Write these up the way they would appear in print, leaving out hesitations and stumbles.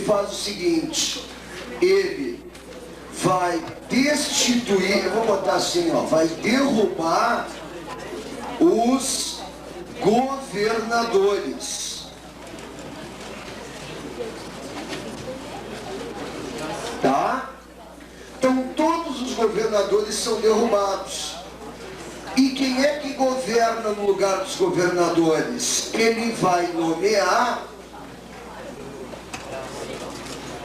faz o seguinte, ele vai destituir, eu vou botar assim, ó, vai derrubar os governadores. Tá? Então todos os governadores são derrubados. E quem é que governa no lugar dos governadores? Ele vai nomear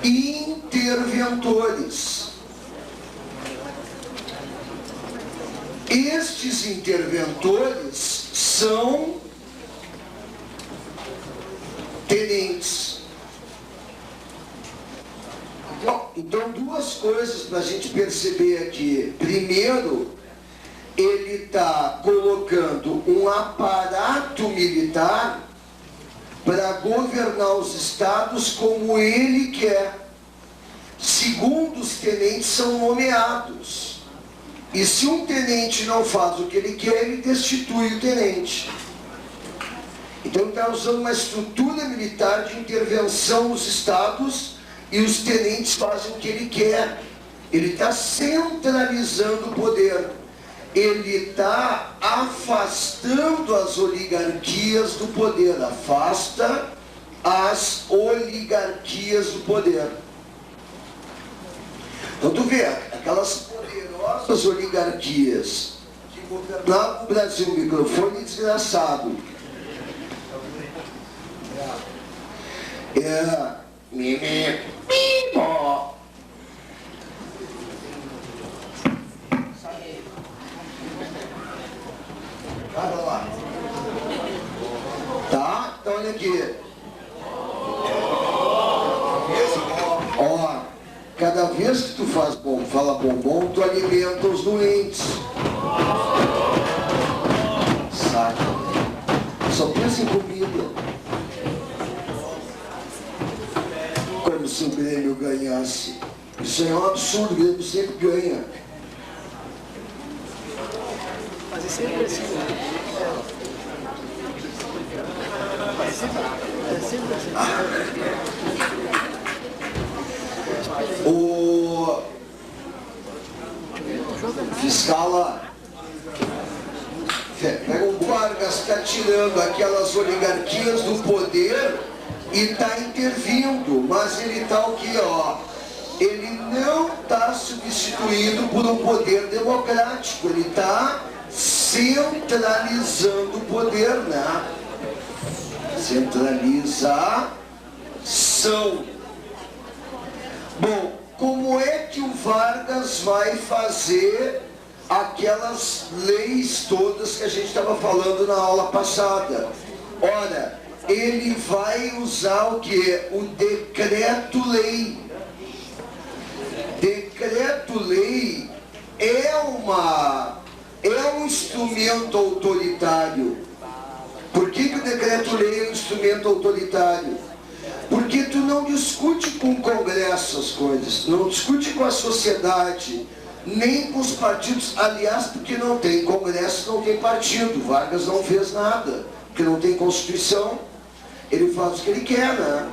interventores. Estes interventores são tenentes. Então, duas coisas para a gente perceber aqui. Primeiro, ele está colocando um aparato militar para governar os estados como ele quer. Segundo, os tenentes são nomeados. E se um tenente não faz o que ele quer, ele destitui o tenente. Então ele está usando uma estrutura militar de intervenção nos estados e os tenentes fazem o que ele quer. Ele está centralizando o poder. Ele está afastando as oligarquias do poder. Afasta as oligarquias do poder. Então tu vê, aquelas poderosas oligarquias que governavam o Brasil, microfone desgraçado. Vai lá. Tá? Então olha aqui. Ó, cada vez que tu fala bombom, tu alimenta os doentes. Saca? Só pensa em comida. Como se o Grêmio ganhasse. Isso é um absurdo, o Grêmio sempre ganha. Mas é sempre assim. É sempre assim. O fiscal lá, pega o Vargas, está tirando aquelas oligarquias do poder e está intervindo, mas ele está o que, ó? Ele não está substituído por um poder democrático, ele está centralizando o poder, né? Centralização. Bom, como é que o Vargas vai fazer aquelas leis todas que a gente estava falando na aula passada? Ora, ele vai usar o que? O decreto-lei. Decreto-lei é um instrumento autoritário. Por que o decreto-lei é um instrumento autoritário? Porque tu não discute com o Congresso as coisas, não discute com a sociedade, nem com os partidos. Aliás, porque não tem Congresso, não tem partido. Vargas não fez nada, porque não tem Constituição. Ele faz o que ele quer, né?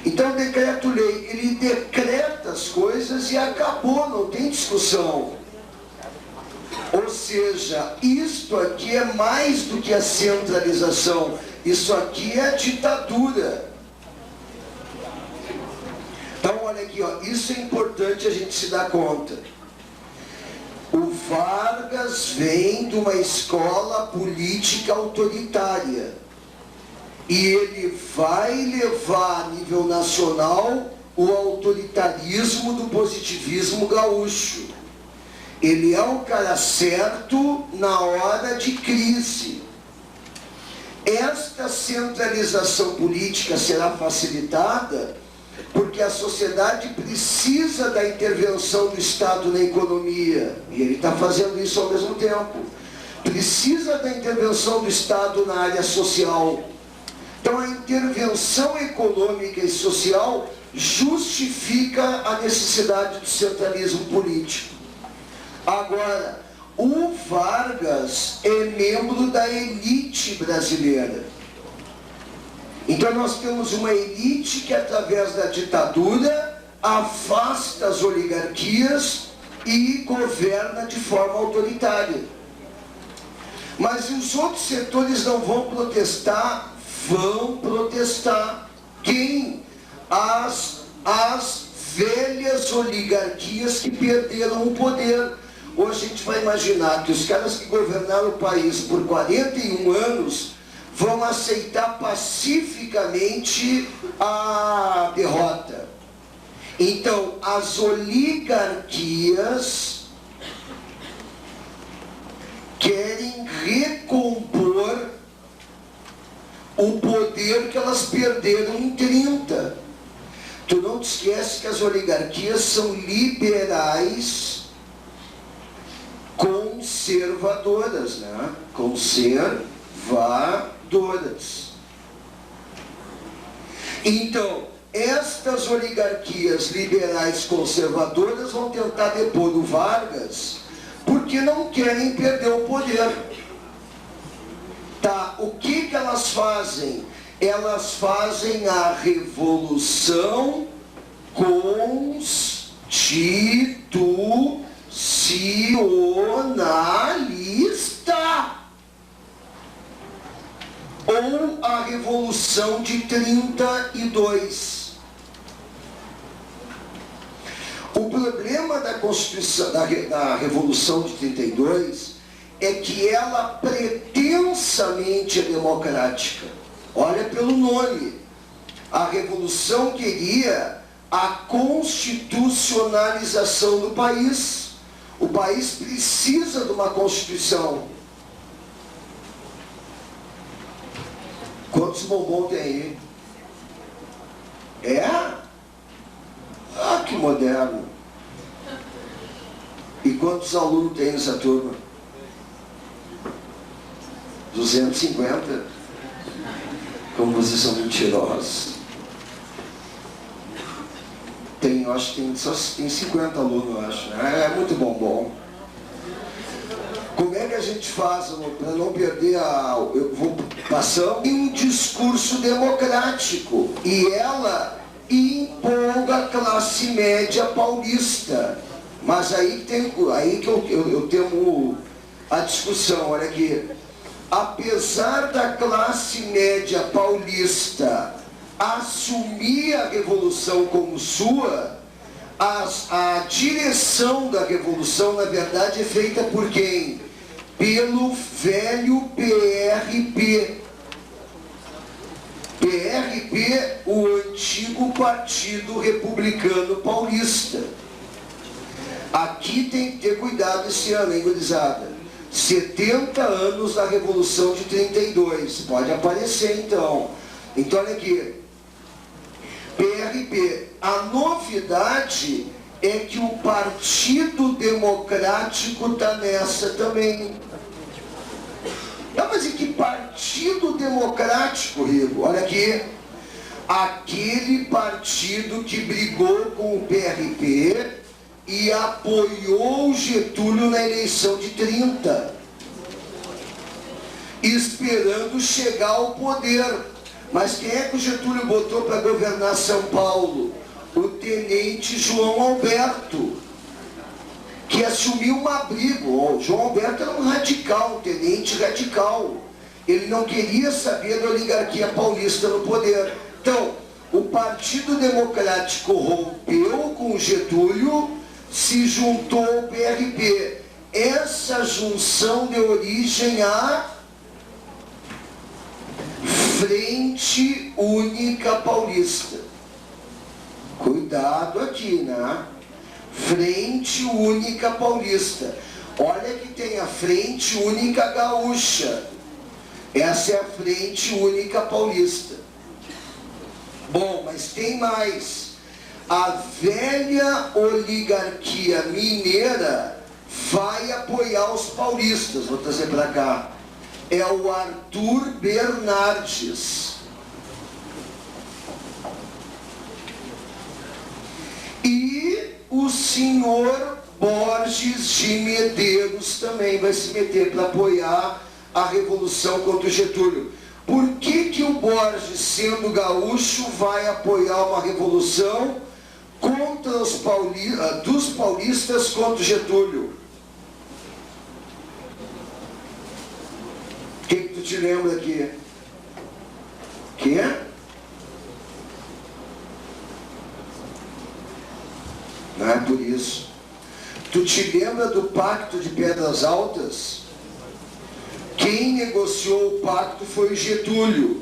Então o decreto-lei, ele decreta as coisas e acabou, não tem discussão. Ou seja, isto aqui é mais do que a centralização, isso aqui é a ditadura. Então olha aqui, ó, isso é importante a gente se dar conta. O Vargas vem de uma escola política autoritária. E ele vai levar a nível nacional o autoritarismo do positivismo gaúcho. Ele é um cara certo na hora de crise. Esta centralização política será facilitada porque a sociedade precisa da intervenção do Estado na economia. E ele está fazendo isso ao mesmo tempo. Precisa da intervenção do Estado na área social. Então a intervenção econômica e social justifica a necessidade do centralismo político. Agora, o Vargas é membro da elite brasileira. Então Então nós temos uma elite que, através da ditadura, afasta as oligarquias e governa de forma autoritária. Mas os outros setores não vão protestar? Vão protestar. Quem? As velhas oligarquias que perderam o poder. Hoje a gente vai imaginar que os caras que governaram o país por 41 anos vão aceitar pacificamente a derrota. Então, as oligarquias querem recompor o poder que elas perderam em 30. Tu não te esquece que as oligarquias são liberais conservadoras, né? Conservadoras. Então, estas oligarquias liberais conservadoras vão tentar depor o Vargas porque não querem perder o poder. Tá, o que elas fazem? Elas fazem a revolução constitucionalista, ou a revolução de 32. O problema da Constituição, da Revolução de 32 é que ela pretensamente é democrática. Olha pelo nome. A Revolução queria a constitucionalização do país. O país precisa de uma Constituição. Quantos bombons tem aí? É? Ah, que moderno. E quantos alunos tem nessa turma? 250? Como vocês são mentirosos. Tem, eu acho que tem 50 alunos, eu acho. É muito bombom. Como é que a gente faz para não perder eu vou passando em um discurso democrático. E ela empolga a classe média paulista. Mas aí que eu tenho a discussão, olha aqui. Apesar da classe média paulista assumir a revolução como sua, a direção da revolução, na verdade, é feita por quem? Pelo velho PRP. PRP, o antigo Partido Republicano Paulista. Aqui tem que ter cuidado esse ano, hein, gurizada? 70 anos da Revolução de 32. Pode aparecer, então. Então, olha aqui. PRP. A novidade é que o Partido Democrático está nessa também. Não, mas e que Partido Democrático, Rigo? Olha aqui. Aquele partido que brigou com o PRP e apoiou o Getúlio na eleição de 30, esperando chegar ao poder. Mas quem é que o Getúlio botou para governar São Paulo? O tenente João Alberto, que assumiu um abrigo. O João Alberto era um radical, um tenente radical. Ele não queria saber da oligarquia paulista no poder. Então, o Partido Democrático rompeu com o Getúlio, se juntou ao PRP. Essa junção deu origem à Frente Única Paulista. Cuidado aqui, né? Frente Única Paulista. Olha que tem a Frente Única Gaúcha. Essa é a Frente Única Paulista. Bom, mas tem mais. A velha oligarquia mineira vai apoiar os paulistas. Vou trazer para cá. É o Arthur Bernardes. E o senhor Borges de Medeiros também vai se meter para apoiar a revolução contra o Getúlio. Por que que o Borges, sendo gaúcho, vai apoiar uma revolução contra dos paulistas contra o Getúlio? O que tu te lembra aqui? Que é? Não é por isso. Tu te lembra do Pacto de Pedras Altas? Quem negociou o pacto foi o Getúlio.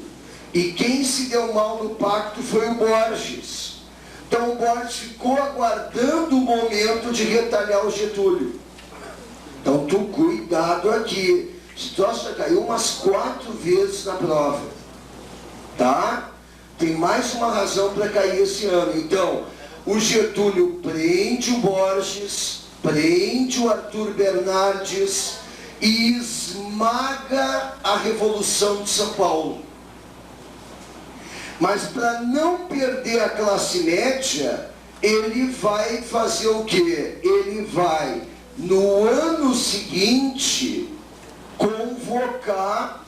E quem se deu mal no pacto foi o Borges. Então o Borges ficou aguardando o momento de retalhar o Getúlio. Então tu cuidado aqui. Esse troço já caiu umas 4 vezes na prova. Tá? Tem mais uma razão para cair esse ano. Então, o Getúlio prende o Borges, prende o Arthur Bernardes e esmaga a Revolução de São Paulo. Mas para não perder a classe média, ele vai fazer o quê? Ele vai, no ano seguinte, convocar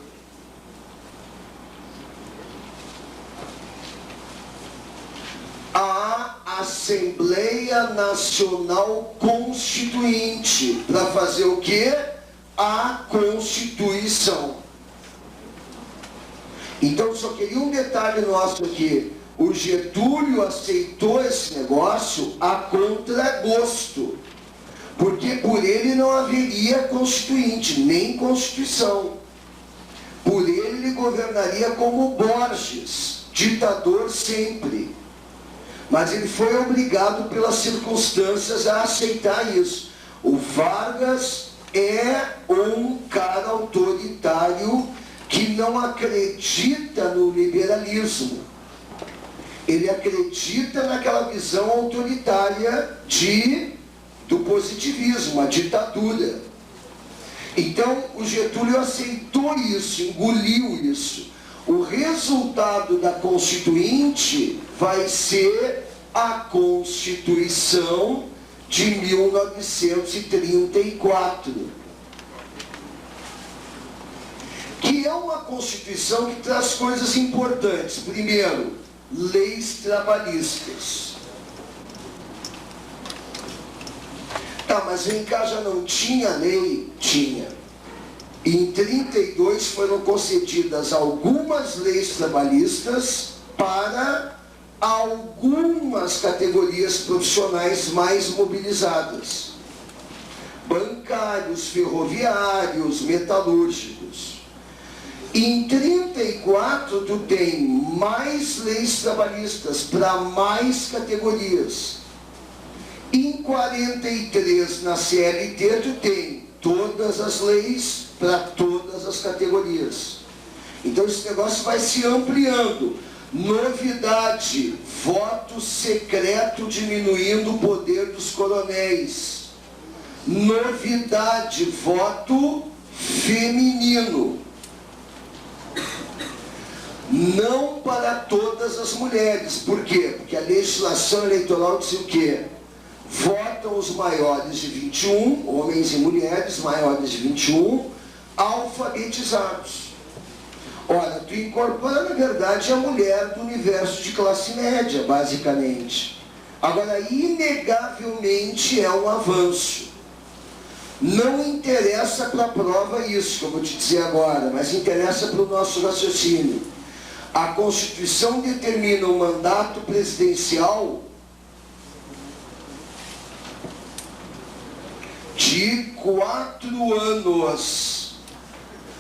a Assembleia Nacional Constituinte. Para fazer o quê? A Constituição. Então, só queria um detalhe nosso aqui. O Getúlio aceitou esse negócio a contragosto, porque por ele não haveria Constituinte, nem Constituição. Por ele governaria como Borges, ditador sempre. Mas ele foi obrigado pelas circunstâncias a aceitar isso. O Vargas é um cara autoritário que não acredita no liberalismo. Ele acredita naquela visão autoritária do positivismo, a ditadura. Então, o Getúlio aceitou isso, engoliu isso. O resultado da Constituinte vai ser a Constituição de 1934. Que é uma Constituição que traz coisas importantes. Primeiro, leis trabalhistas. Tá, mas vem cá, já não tinha lei? Tinha. Em 32 foram concedidas algumas leis trabalhistas para algumas categorias profissionais mais mobilizadas. Bancários, ferroviários, metalúrgicos. Em 34 tu tem mais leis trabalhistas para mais categorias. Em 43 na CLT tu tem todas as leis para todas as categorias. Então esse negócio vai se ampliando. Novidade, voto secreto diminuindo o poder dos coronéis. Novidade, voto feminino. Não para todas as mulheres. Por quê? Porque a legislação eleitoral diz o quê? Votam os maiores de 21, homens e mulheres maiores de 21, alfabetizados. Olha, tu incorpora, na verdade, a mulher do universo de classe média, basicamente. Agora, inegavelmente é um avanço. Não interessa para a prova isso, que eu vou te dizer agora, mas interessa para o nosso raciocínio. A Constituição determina o mandato presidencial de 4 anos.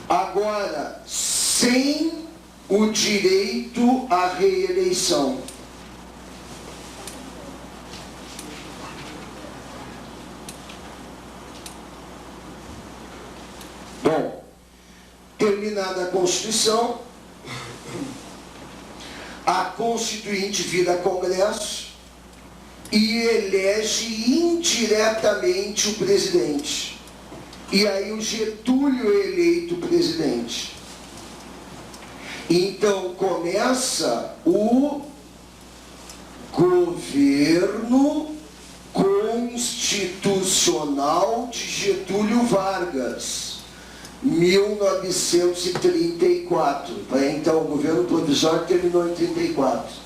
Agora, sem o direito à reeleição. Bom, terminada a Constituição, a Constituinte vira Congresso e elege indiretamente o presidente. E aí o Getúlio é eleito presidente. Então começa o governo constitucional de Getúlio Vargas. 1934. Então, o governo provisório terminou em 34.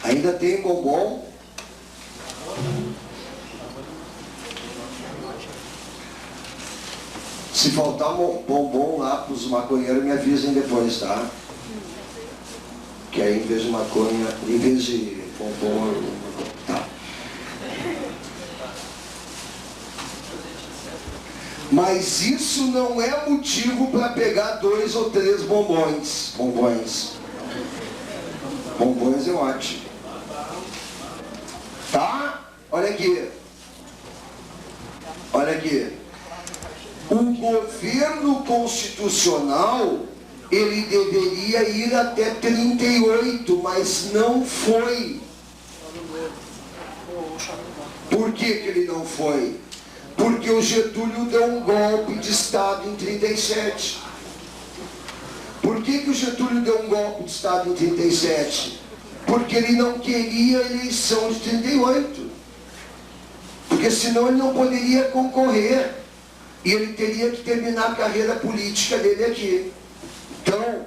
Ainda tem bombom? Se faltar bombom lá para os maconheiros, me avisem depois, tá? Que aí, em vez de maconha, em vez de bombom, tá. Mas isso não é motivo para pegar 2 ou 3 bombons. Bombons é ótimo. Tá? Olha aqui. Olha aqui. O governo constitucional, ele deveria ir até 38, mas não foi. Por que que ele não foi? Porque o Getúlio deu um golpe de Estado em 37. Por que que o Getúlio deu um golpe de Estado em 37? Porque ele não queria a eleição de 38. Porque senão ele não poderia concorrer. E ele teria que terminar a carreira política dele aqui. Então,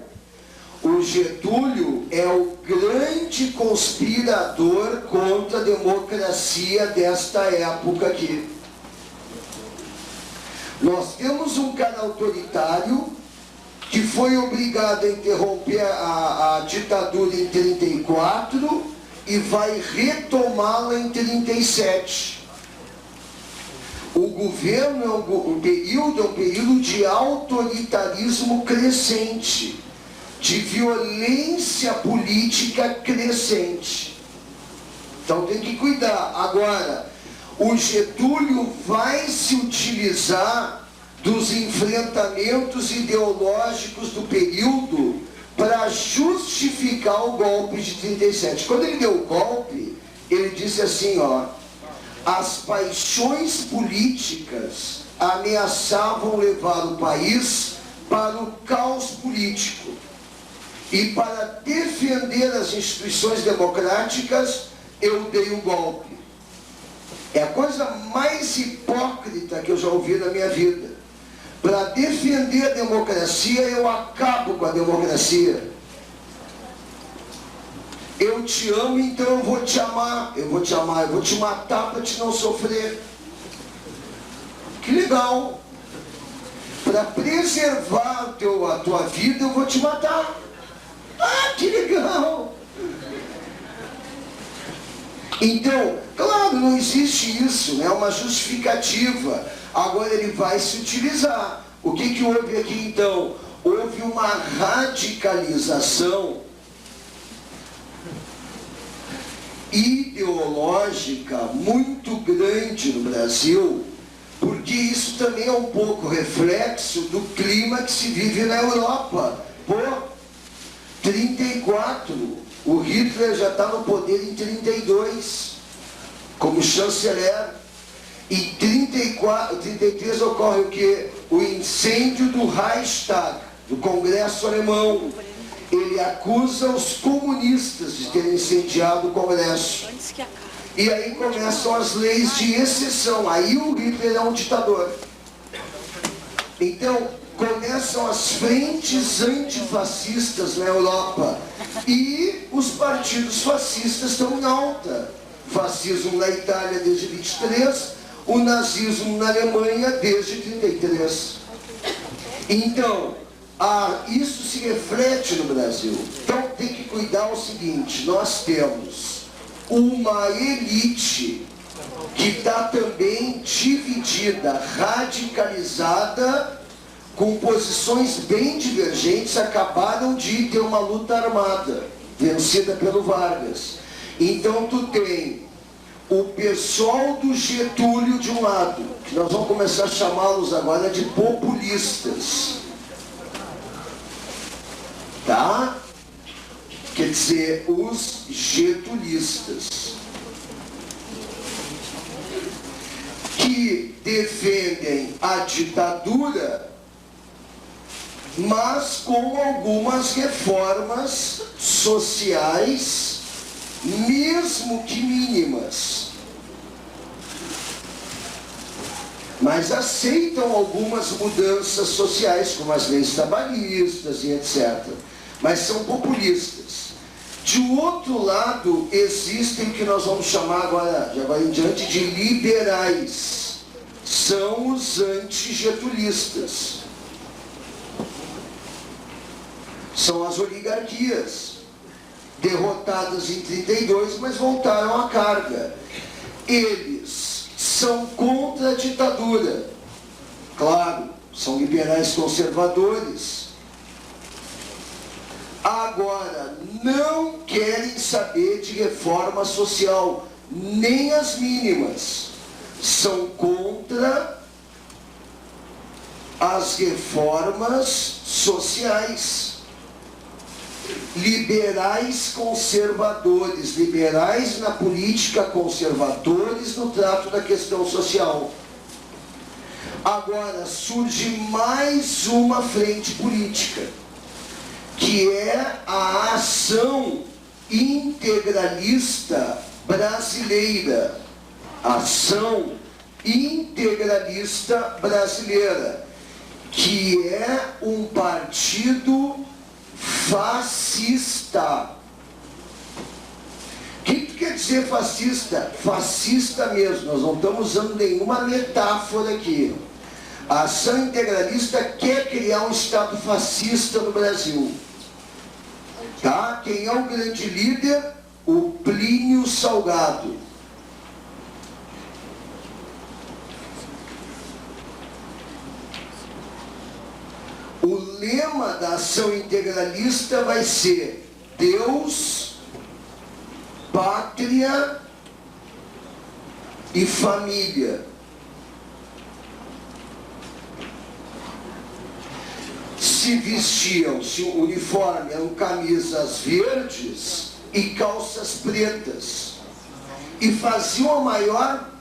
o Getúlio é o grande conspirador contra a democracia desta época aqui. Nós temos um cara autoritário que foi obrigado a interromper a ditadura em 34 e vai retomá-la em 37. O governo é um período de autoritarismo crescente, de violência política crescente. Então tem que cuidar. Agora, o Getúlio vai se utilizar dos enfrentamentos ideológicos do período para justificar o golpe de 37. Quando ele deu o golpe, ele disse assim, ó: as paixões políticas ameaçavam levar o país para o caos político. E para defender as instituições democráticas, eu dei o golpe. É a coisa mais hipócrita que eu já ouvi na minha vida. Para defender a democracia, eu acabo com a democracia. Eu te amo, então eu vou te amar, eu vou te matar para te não sofrer. Que legal. Para preservar a tua vida, eu vou te matar. Ah, que legal. Então, claro, não existe isso, é uma justificativa. Agora ele vai se utilizar. O que houve aqui então? Houve uma radicalização ideológica muito grande no Brasil, porque isso também é um pouco reflexo do clima que se vive na Europa. Pô, 34, o Hitler já está no poder em 32, como chanceler. Em 33 ocorre o quê? O incêndio do Reichstag, do Congresso Alemão. Ele acusa os comunistas de terem incendiado o Congresso. E aí começam as leis de exceção. Aí o Hitler é um ditador. Então, começam as frentes antifascistas na Europa. E os partidos fascistas estão em alta. Fascismo na Itália desde 23, o nazismo na Alemanha desde 33. Então, isso se reflete no Brasil. Então tem que cuidar o seguinte: nós temos uma elite que está também dividida, radicalizada, com posições bem divergentes. Acabaram de ter uma luta armada, vencida pelo Vargas. Então tu tem o pessoal do Getúlio de um lado, que nós vamos começar a chamá-los agora de populistas. Tá? Quer dizer, os getulistas, que defendem a ditadura mas com algumas reformas sociais, mesmo que mínimas. Mas aceitam algumas mudanças sociais, como as leis trabalhistas e etc. Mas são populistas. De outro lado, existem o que nós vamos chamar agora, de agora em diante, de liberais. São os antigetulistas. São as oligarquias, derrotadas em 32, mas voltaram à carga. Eles são contra a ditadura. Claro, são liberais conservadores. Agora, não querem saber de reforma social, nem as mínimas. São contra as reformas sociais. Liberais conservadores, liberais na política, conservadores no trato da questão social. Agora surge mais uma frente política, que é a Ação Integralista Brasileira. Ação Integralista Brasileira, que é um partido fascista. O que quer dizer fascista? Fascista mesmo, nós não estamos usando nenhuma metáfora aqui. A Ação Integralista quer criar um Estado fascista no Brasil. Tá? Quem é o grande líder? O Plínio Salgado. O lema da Ação Integralista vai ser Deus, Pátria e Família. Se vestiam, se o uniforme eram camisas verdes e calças pretas. E faziam o maior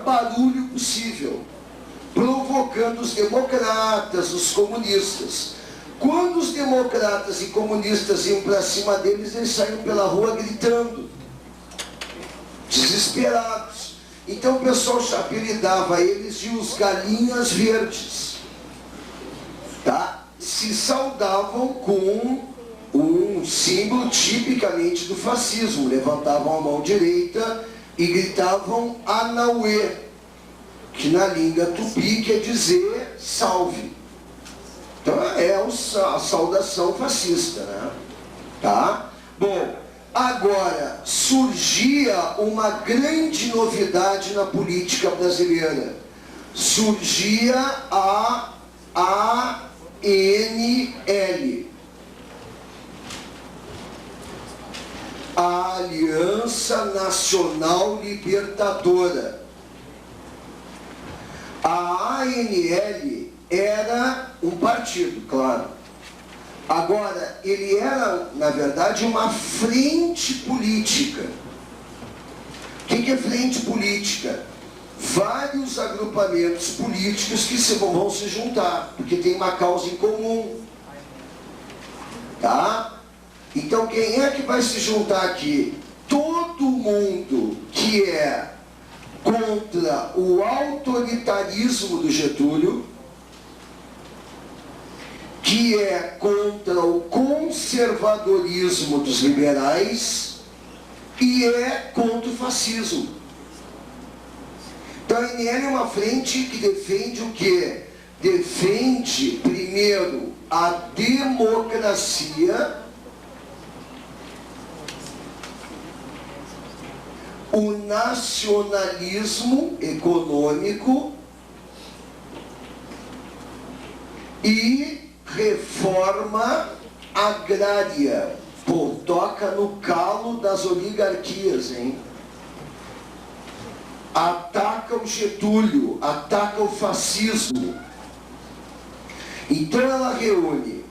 barulho possível, provocando os democratas, os comunistas. Quando os democratas e comunistas iam para cima deles, eles saíam pela rua gritando, desesperados. Então o pessoal apelidava eles de os galinhas verdes. Tá? Se saudavam com um símbolo tipicamente do fascismo. Levantavam a mão direita e gritavam Anauê, que na língua tupi quer dizer salve. Então é a saudação fascista, né? Tá? Bom, agora surgia uma grande novidade na política brasileira. Surgia a ANL, a Aliança Nacional Libertadora. A ANL era um partido, claro. Agora, ele era, na verdade, uma frente política. O que é frente política? Vários agrupamentos políticos que vão se juntar, porque tem uma causa em comum. Tá? Então, quem é que vai se juntar aqui? Todo mundo que é contra o autoritarismo do Getúlio, que é contra o conservadorismo dos liberais e é contra o fascismo. Então a ANL é uma frente que defende o quê? Defende, primeiro, a democracia, o nacionalismo econômico e reforma agrária. Pô, toca no calo das oligarquias, hein? Ataca o Getúlio, ataca o fascismo. Então ela reúne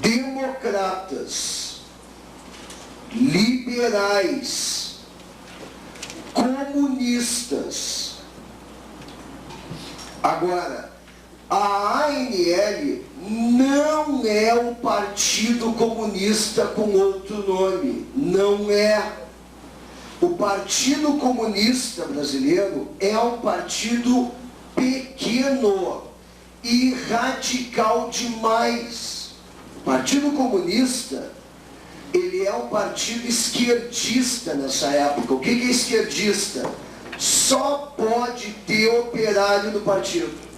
democratas, liberais, comunistas. Agora, A ANL não é o Partido Comunista com outro nome. Não é. O Partido Comunista Brasileiro é um partido pequeno e radical demais. O Partido Comunista, ele é um partido esquerdista nessa época. O que é esquerdista? Só pode ter operário do partido.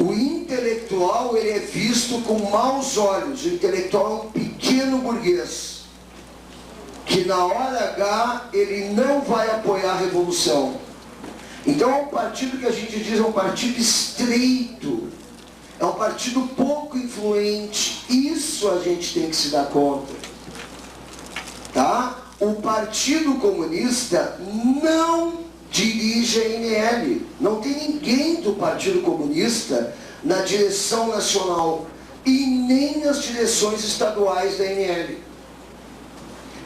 O intelectual, ele é visto com maus olhos. O intelectual é um pequeno burguês, que na hora H, ele não vai apoiar a revolução. Então é um partido que a gente diz é um partido estreito, é um partido pouco influente. Isso a gente tem que se dar conta. Tá? O Partido Comunista não dirige a ANL. Não tem ninguém do Partido Comunista na direção nacional e nem nas direções estaduais da ANL.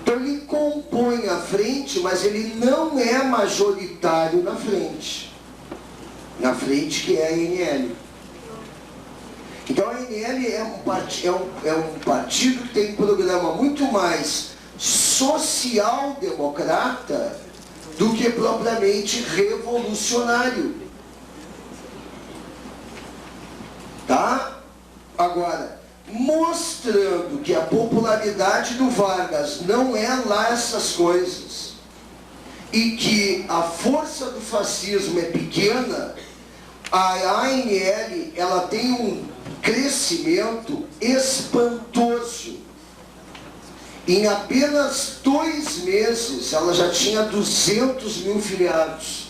Então ele compõe a frente, mas ele não é majoritário na frente. Na frente que é a ANL. Então a ANL é um partido que tem um programa muito mais social-democrata do que propriamente revolucionário. Tá? Agora, mostrando que a popularidade do Vargas não é lá essas coisas, e que a força do fascismo é pequena, a ANL, ela tem um crescimento espantoso. Em apenas 2 meses, ela já tinha 200 mil filiados,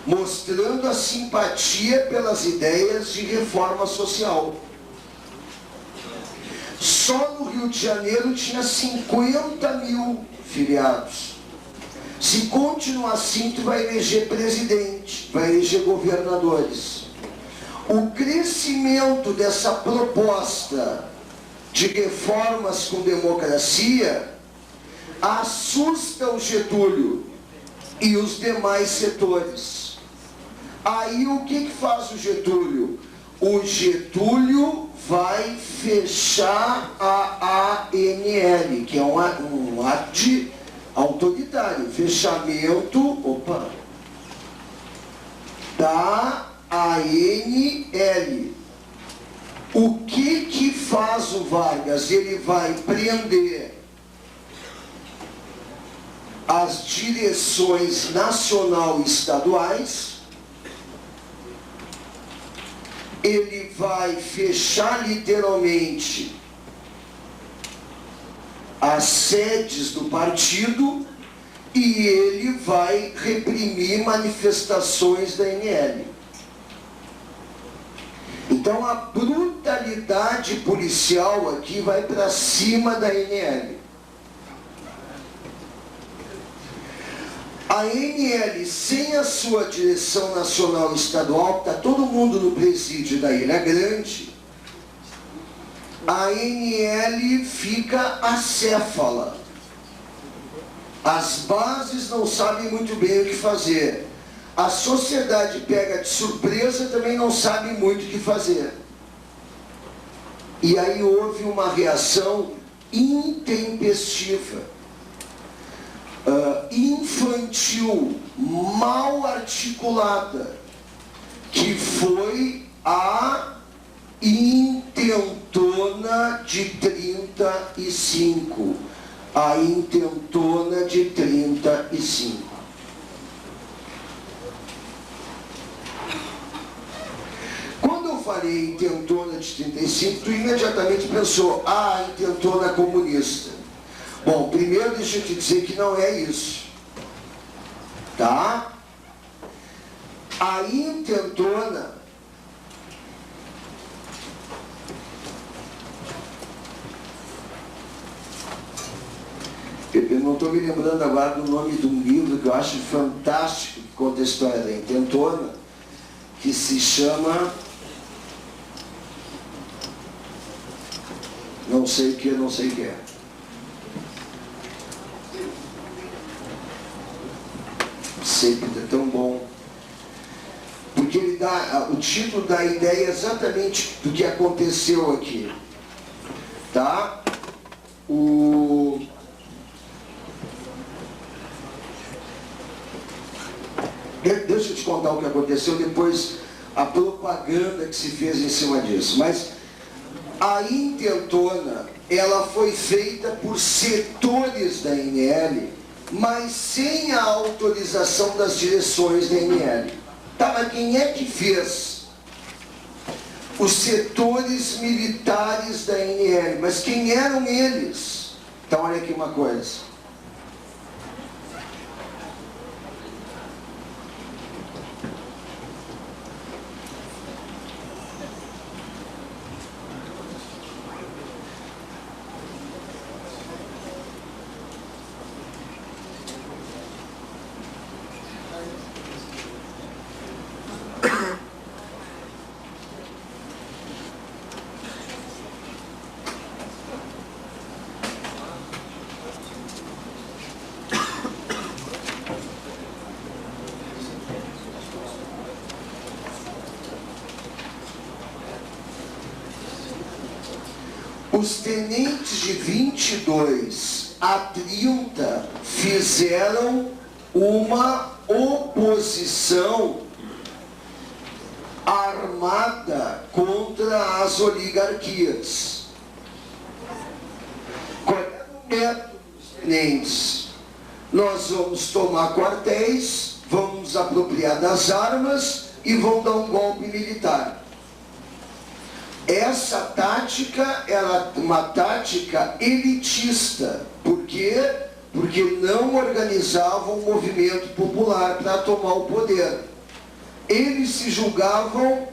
mostrando a simpatia pelas ideias de reforma social. Só no Rio de Janeiro tinha 50 mil filiados. Se continuar assim, tu vai eleger presidente, vai eleger governadores. O crescimento dessa proposta de reformas com democracia assusta o Getúlio e os demais setores. Aí o que faz o Getúlio? O Getúlio vai fechar a ANL, que é um ato autoritário, fechamento, da ANL. O que faz o Vargas? Ele vai prender as direções nacional e estaduais, ele vai fechar literalmente as sedes do partido e ele vai reprimir manifestações da ANL. Então a brutalidade policial aqui vai para cima da ANL. A ANL, sem a sua direção nacional e estadual, está todo mundo no presídio da Ilha Grande, a ANL fica acéfala. As bases não sabem muito bem o que fazer. A sociedade pega de surpresa, também não sabe muito o que fazer. E aí houve uma reação intempestiva, infantil, mal articulada, que foi a intentona de 35. A intentona de 35. Quando eu falei intentona de 35, tu imediatamente pensou, a intentona comunista. Bom, primeiro deixa eu te dizer que não é isso. Tá? A intentona eu não estou me lembrando agora do nome de um livro que eu acho fantástico, que conta a história da intentona, que se chama não sei o que, não sei o que é. Sempre é tão bom, porque ele o título dá a ideia exatamente do que aconteceu aqui. Tá? Deixa eu te contar o que aconteceu, depois a propaganda que se fez em cima disso. Mas a intentona, ela foi feita por setores da ANL, mas sem a autorização das direções da ANL. Tá, mas quem é que fez? Os setores militares da ANL. Mas quem eram eles? Então olha aqui uma coisa. Os tenentes de 22 a 30 fizeram uma oposição armada contra as oligarquias. Qual é o método dos tenentes? Nós vamos tomar quartéis, vamos nos apropriar das armas e vão dar um golpe militar. Essa tática era uma tática elitista. Por quê? Porque não organizavam um movimento popular para tomar o poder. Eles se julgavam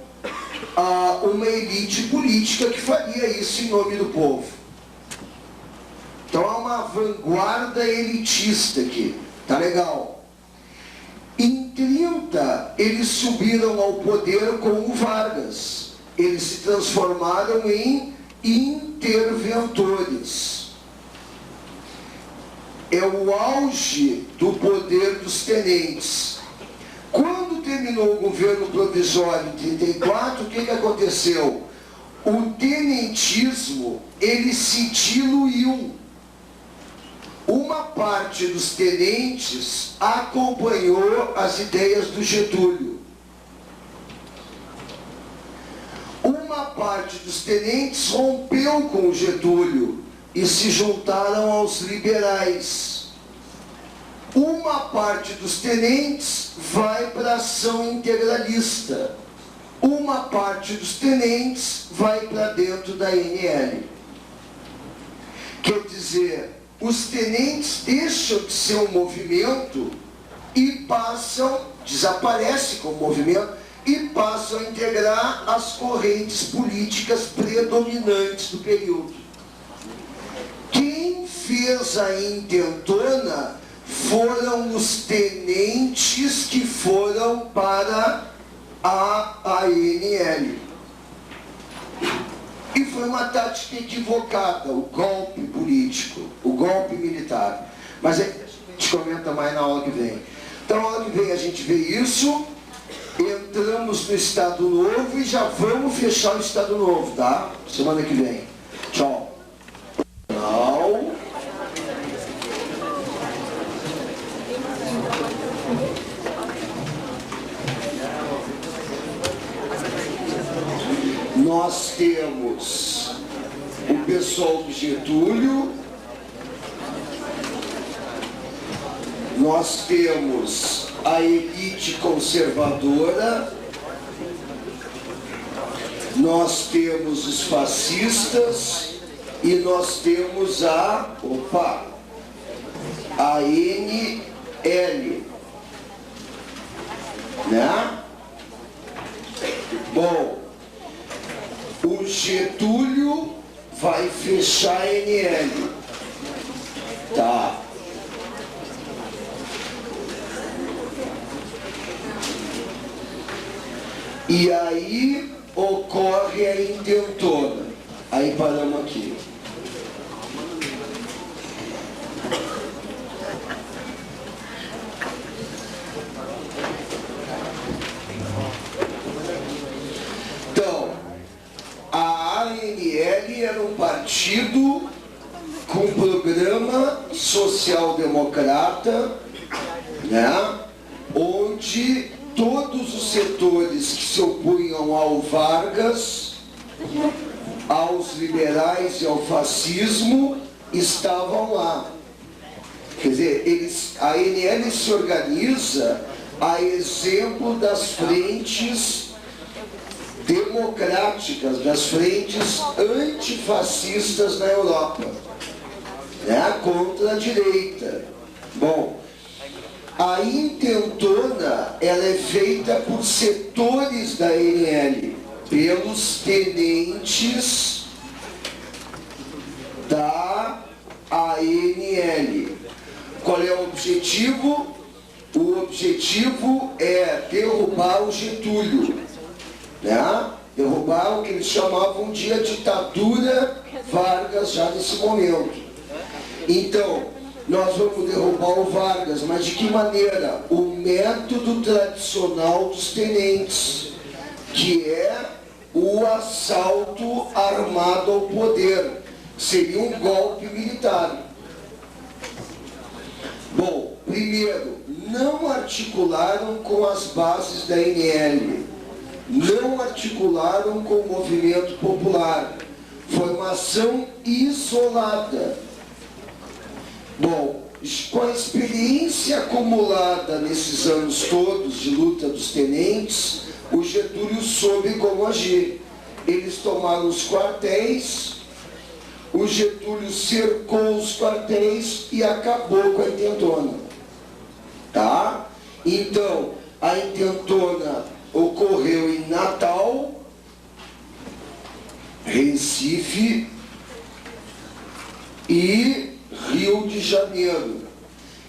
uma elite política que faria isso em nome do povo. Então há uma vanguarda elitista aqui. Tá legal. Em 30, eles subiram ao poder com o Vargas. Eles se transformaram em interventores. É o auge do poder dos tenentes. Quando terminou o governo provisório em 34, o que aconteceu? O tenentismo, ele se diluiu. Uma parte dos tenentes acompanhou as ideias do Getúlio. Uma parte dos tenentes rompeu com o Getúlio e se juntaram aos liberais. Uma parte dos tenentes vai para a ação integralista. Uma parte dos tenentes vai para dentro da ANL. Quer dizer, os tenentes deixam de ser um movimento e desaparecem como movimento e passam a integrar as correntes políticas predominantes do período. Quem fez a intentona foram os tenentes que foram para a ANL. E foi uma tática equivocada, o golpe político, o golpe militar. Mas aí a gente comenta mais na aula que vem. Então, na aula que vem a gente vê isso, entramos no Estado Novo e já vamos fechar o Estado Novo, tá? Semana que vem. Tchau. Não. Nós temos o pessoal do Getúlio, nós temos a elite conservadora, nós temos os fascistas e nós temos a ANL, né? Bom, o Getúlio vai fechar a ANL, tá? E aí ocorre a intentona. Aí paramos aqui. partido com programa social-democrata, né, onde todos os setores que se opunham ao Vargas, aos liberais e ao fascismo estavam lá. Quer dizer, a ANL se organiza a exemplo das frentes democráticas, das frentes antifascistas na Europa, né, contra a direita. Bom, a intentona, ela é feita por setores da ANL, pelos tenentes da ANL. Qual é o objetivo? O objetivo é derrubar o Getúlio, né? Derrubar o que eles chamavam de a ditadura Vargas já nesse momento. Então, nós vamos derrubar o Vargas, mas de que maneira? O método tradicional dos tenentes, que é o assalto armado ao poder. Seria um golpe militar. Bom, primeiro, não articularam com as bases da ANL, não articularam com o movimento popular. Foi uma ação isolada. Bom, com a experiência acumulada nesses anos todos de luta dos tenentes, o Getúlio soube como agir. Eles tomaram os quartéis, o Getúlio cercou os quartéis e acabou com a intentona. Tá? Então, a intentona ocorreu em Natal, Recife e Rio de Janeiro.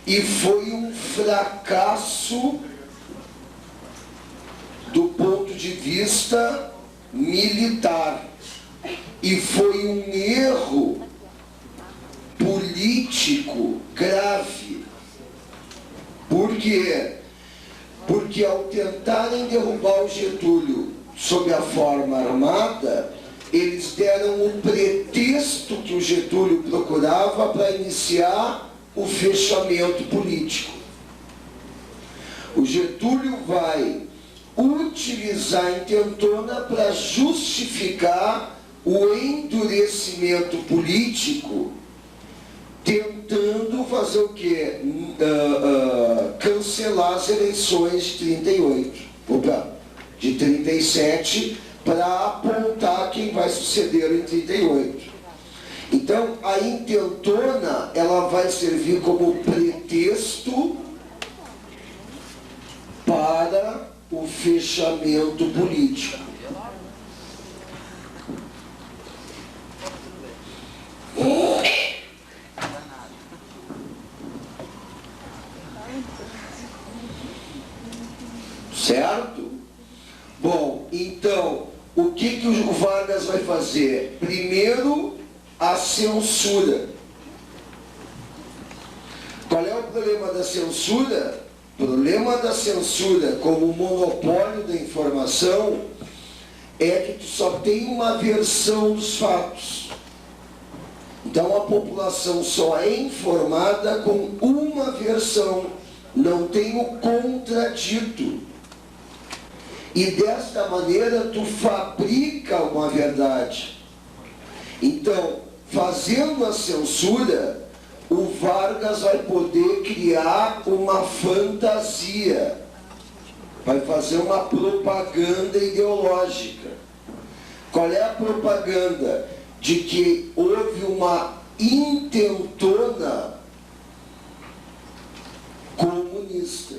E foi um fracasso do ponto de vista militar. E foi um erro político grave. Por quê? Porque ao tentarem derrubar o Getúlio sob a forma armada, eles deram o pretexto que o Getúlio procurava para iniciar o fechamento político. O Getúlio vai utilizar a intentona para justificar o endurecimento político, tentando fazer o quê? Cancelar as eleições de 38, de 37, para apontar quem vai suceder em 38. Então, a intentona, ela vai servir como pretexto para o fechamento político. Certo? Bom, então, o que o Vargas vai fazer? Primeiro, a censura. Qual é o problema da censura? O problema da censura como monopólio da informação é que tu só tem uma versão dos fatos. Então a população só é informada com uma versão, não tem o contradito. E desta maneira tu fabrica uma verdade. Então, fazendo a censura, o Vargas vai poder criar uma fantasia, vai fazer uma propaganda ideológica. Qual é a propaganda? De que houve uma intentona comunista.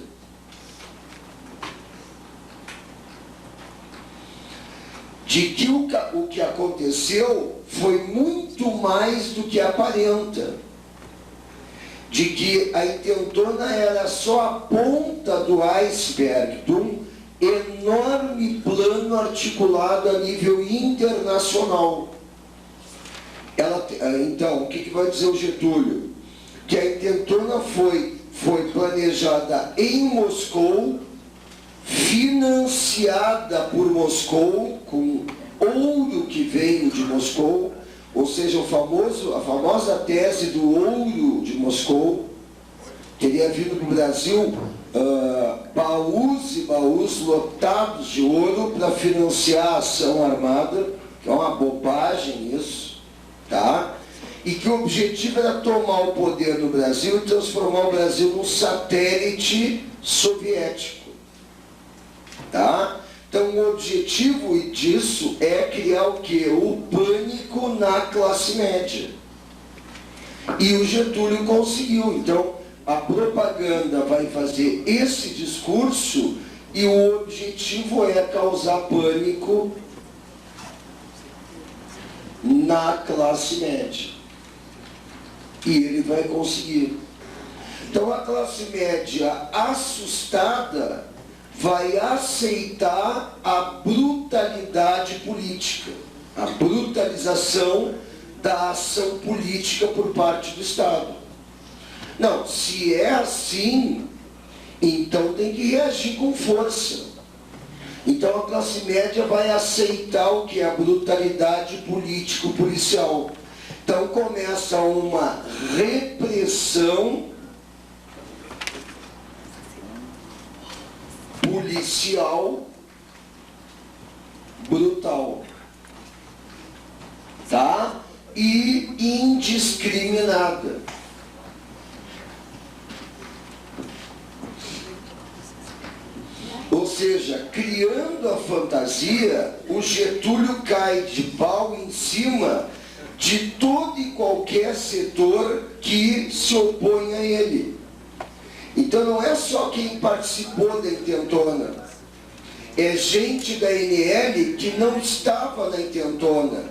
De que o que aconteceu foi muito mais do que aparenta. De que a intentona era só a ponta do iceberg, de um enorme plano articulado a nível internacional. Então, o que vai dizer o Getúlio? Que a intentona foi planejada em Moscou, financiada por Moscou, com ouro que veio de Moscou, ou seja, a famosa tese do ouro de Moscou, teria vindo para o Brasil baús e baús lotados de ouro para financiar a ação armada, que é uma bobagem isso, tá? E que o objetivo era tomar o poder no Brasil e transformar o Brasil num satélite soviético, tá? Então o objetivo disso é criar o quê? O pânico na classe média. E o Getúlio conseguiu. Então a propaganda vai fazer esse discurso e o objetivo é causar pânico na classe média. E ele vai conseguir. Então a classe média assustada vai aceitar a brutalidade política, a brutalização da ação política por parte do Estado. Não, se é assim, então tem que reagir com força. Então a classe média vai aceitar o que é a brutalidade político-policial. Então começa uma repressão policial brutal, tá? E indiscriminada. Ou seja, criando a fantasia, o Getúlio cai de pau em cima de todo e qualquer setor que se opõe a ele. Então não é só quem participou da intentona, é gente da ANL que não estava na intentona,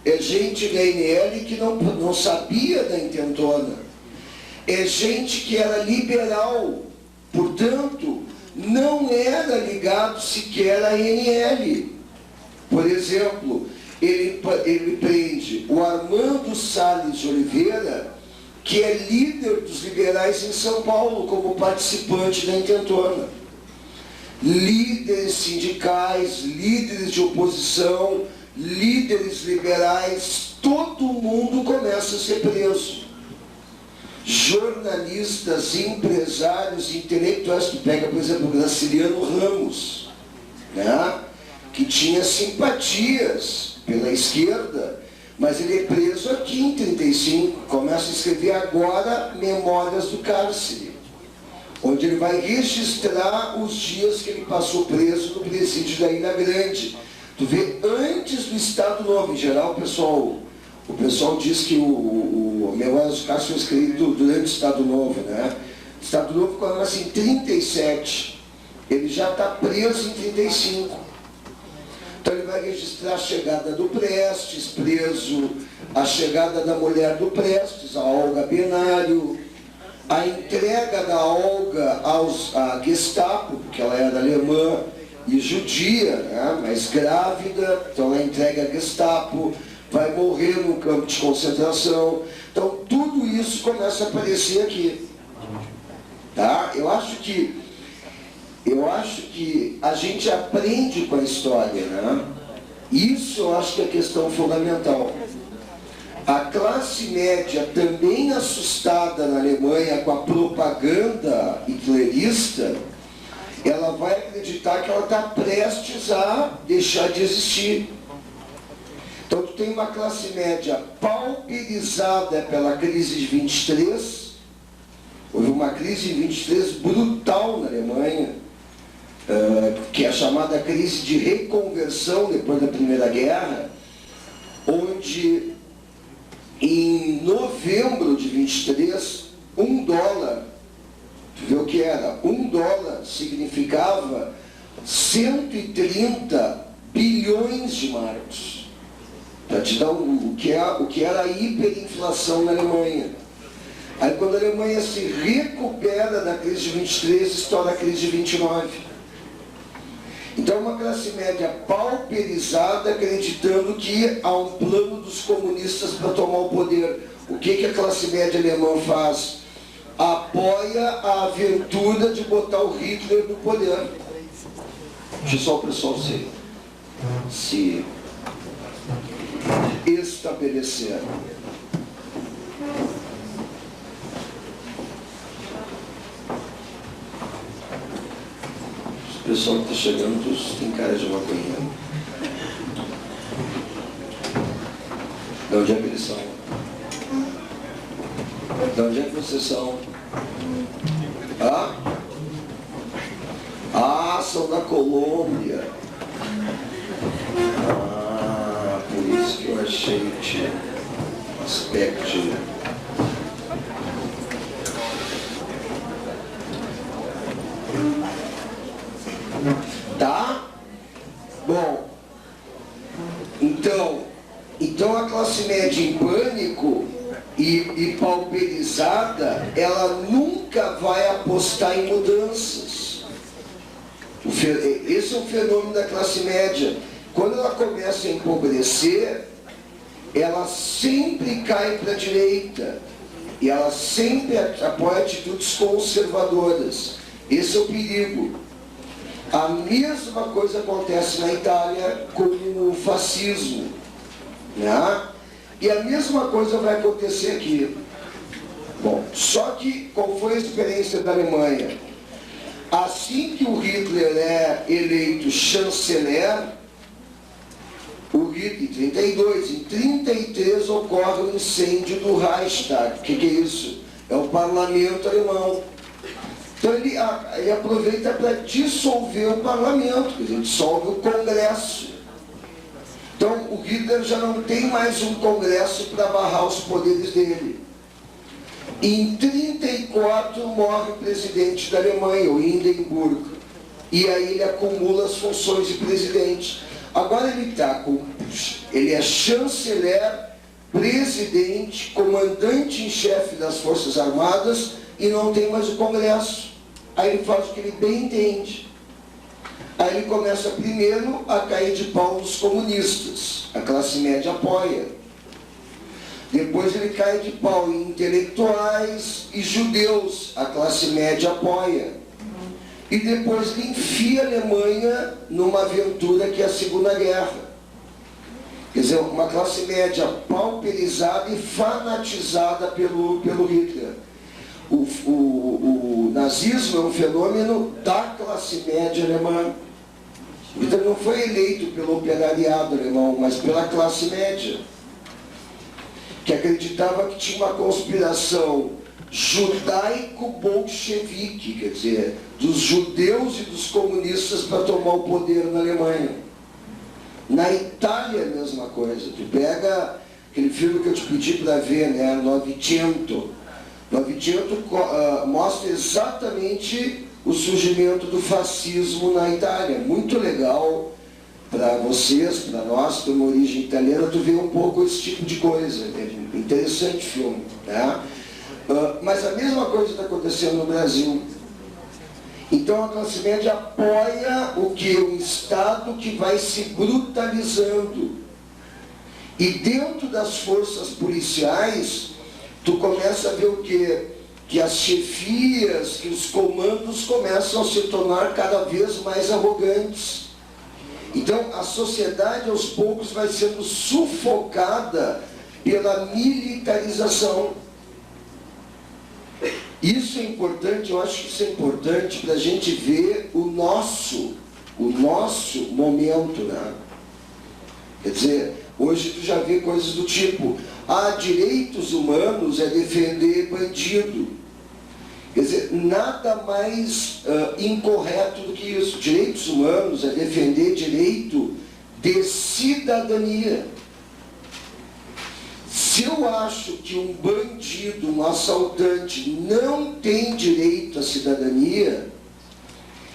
é gente da ANL que não sabia da intentona, é gente que era liberal, portanto, não era ligado sequer à ANL. Por exemplo, ele prende o Armando Salles de Oliveira, que é líder dos liberais em São Paulo, como participante da intentona. Líderes sindicais, líderes de oposição, líderes liberais, todo mundo começa a ser preso. Jornalistas, empresários, intelectuais. Tu pega, por exemplo, o Graciliano Ramos, né? Que tinha simpatias pela esquerda, mas ele é preso aqui em 35, começa a escrever agora Memórias do Cárcere, onde ele vai registrar os dias que ele passou preso no presídio da Ilha Grande. Tu vê, antes do Estado Novo, em geral, o pessoal diz que o Memórias do Cárcere foi escrito durante o Estado Novo, né? O Estado Novo começa em 37, ele já está preso em 35. Então ele vai registrar a chegada do Prestes, preso, a chegada da mulher do Prestes, a Olga Benário, a entrega da Olga à Gestapo, porque ela era alemã e judia, né? Mas grávida, então ela entrega à Gestapo, vai morrer no campo de concentração. Então tudo isso começa a aparecer aqui. Tá? Eu acho que a gente aprende com a história, né? Isso eu acho que é a questão fundamental. A classe média, também assustada na Alemanha com a propaganda hitlerista, ela vai acreditar que ela está prestes a deixar de existir. Então tu tem uma classe média pauperizada pela crise de 23, houve uma crise de 23 brutal na Alemanha, que é a chamada crise de reconversão depois da Primeira Guerra, onde em novembro de 23, $1, tu vê o que era? $1 significava 130 bilhões de marcos. Para te dar o que era a hiperinflação na Alemanha. Aí quando a Alemanha se recupera da crise de 23, estoura a crise de 29. Então uma classe média pauperizada, acreditando que há um plano dos comunistas para tomar o poder. O que a classe média alemã faz? Apoia a aventura de botar o Hitler no poder. Deixa só o pessoal se... estabelecer. O pessoal que está chegando, todos tem cara de maconheiro. De onde é que eles são? De onde é que vocês são? São da Colômbia. Por isso que eu achei que tinha um aspecto. Tá? Bom, então a classe média em pânico e pauperizada, ela nunca vai apostar em mudanças. Esse é o fenômeno da classe média. Quando ela começa a empobrecer, ela sempre cai para a direita. E ela sempre apoia atitudes conservadoras. Esse é o perigo. A mesma coisa acontece na Itália com o fascismo, né? E a mesma coisa vai acontecer aqui. Bom, só que qual foi a experiência da Alemanha? Assim que o Hitler é eleito chanceler, o Hitler, em 32, em 33 ocorre o incêndio do Reichstag. O que é isso? É o parlamento alemão. Então ele aproveita para dissolver o parlamento, quer dizer, dissolve o Congresso. Então o Hitler já não tem mais um Congresso para barrar os poderes dele. Em 34 morre o presidente da Alemanha, o Hindenburg. E aí ele acumula as funções de presidente. Agora ele é chanceler, presidente, comandante em chefe das Forças Armadas e não tem mais o Congresso. Aí ele faz o que ele bem entende. Aí ele começa primeiro a cair de pau nos comunistas. A classe média apoia. Depois ele cai de pau em intelectuais e judeus. A classe média apoia. E depois ele enfia a Alemanha numa aventura que é a Segunda Guerra. Quer dizer, uma classe média pauperizada e fanatizada pelo Hitler. O nazismo é um fenômeno da classe média alemã. Hitler não foi eleito pelo operariado alemão, mas pela classe média, que acreditava que tinha uma conspiração judaico-bolchevique, quer dizer, dos judeus e dos comunistas para tomar o poder na Alemanha. Na Itália é a mesma coisa. Tu pega aquele filme que eu te pedi para ver, né, Novecento. Novecento mostra exatamente o surgimento do fascismo na Itália. Muito legal para vocês, para nós, de uma origem italiana, tu vê um pouco esse tipo de coisa. É interessante filme, né? Mas a mesma coisa está acontecendo no Brasil. Então a classe média apoia o que? Um Estado que vai se brutalizando. E dentro das forças policiais, tu começa a ver o quê? Que as chefias, que os comandos começam a se tornar cada vez mais arrogantes. Então a sociedade aos poucos vai sendo sufocada pela militarização. Isso é importante, eu acho que isso é importante para a gente ver o nosso momento, né? Quer dizer, hoje tu já vê coisas do tipo, direitos humanos é defender bandido. Quer dizer, nada mais incorreto do que isso. Direitos humanos é defender direito de cidadania. Se eu acho que um bandido, um assaltante não tem direito à cidadania,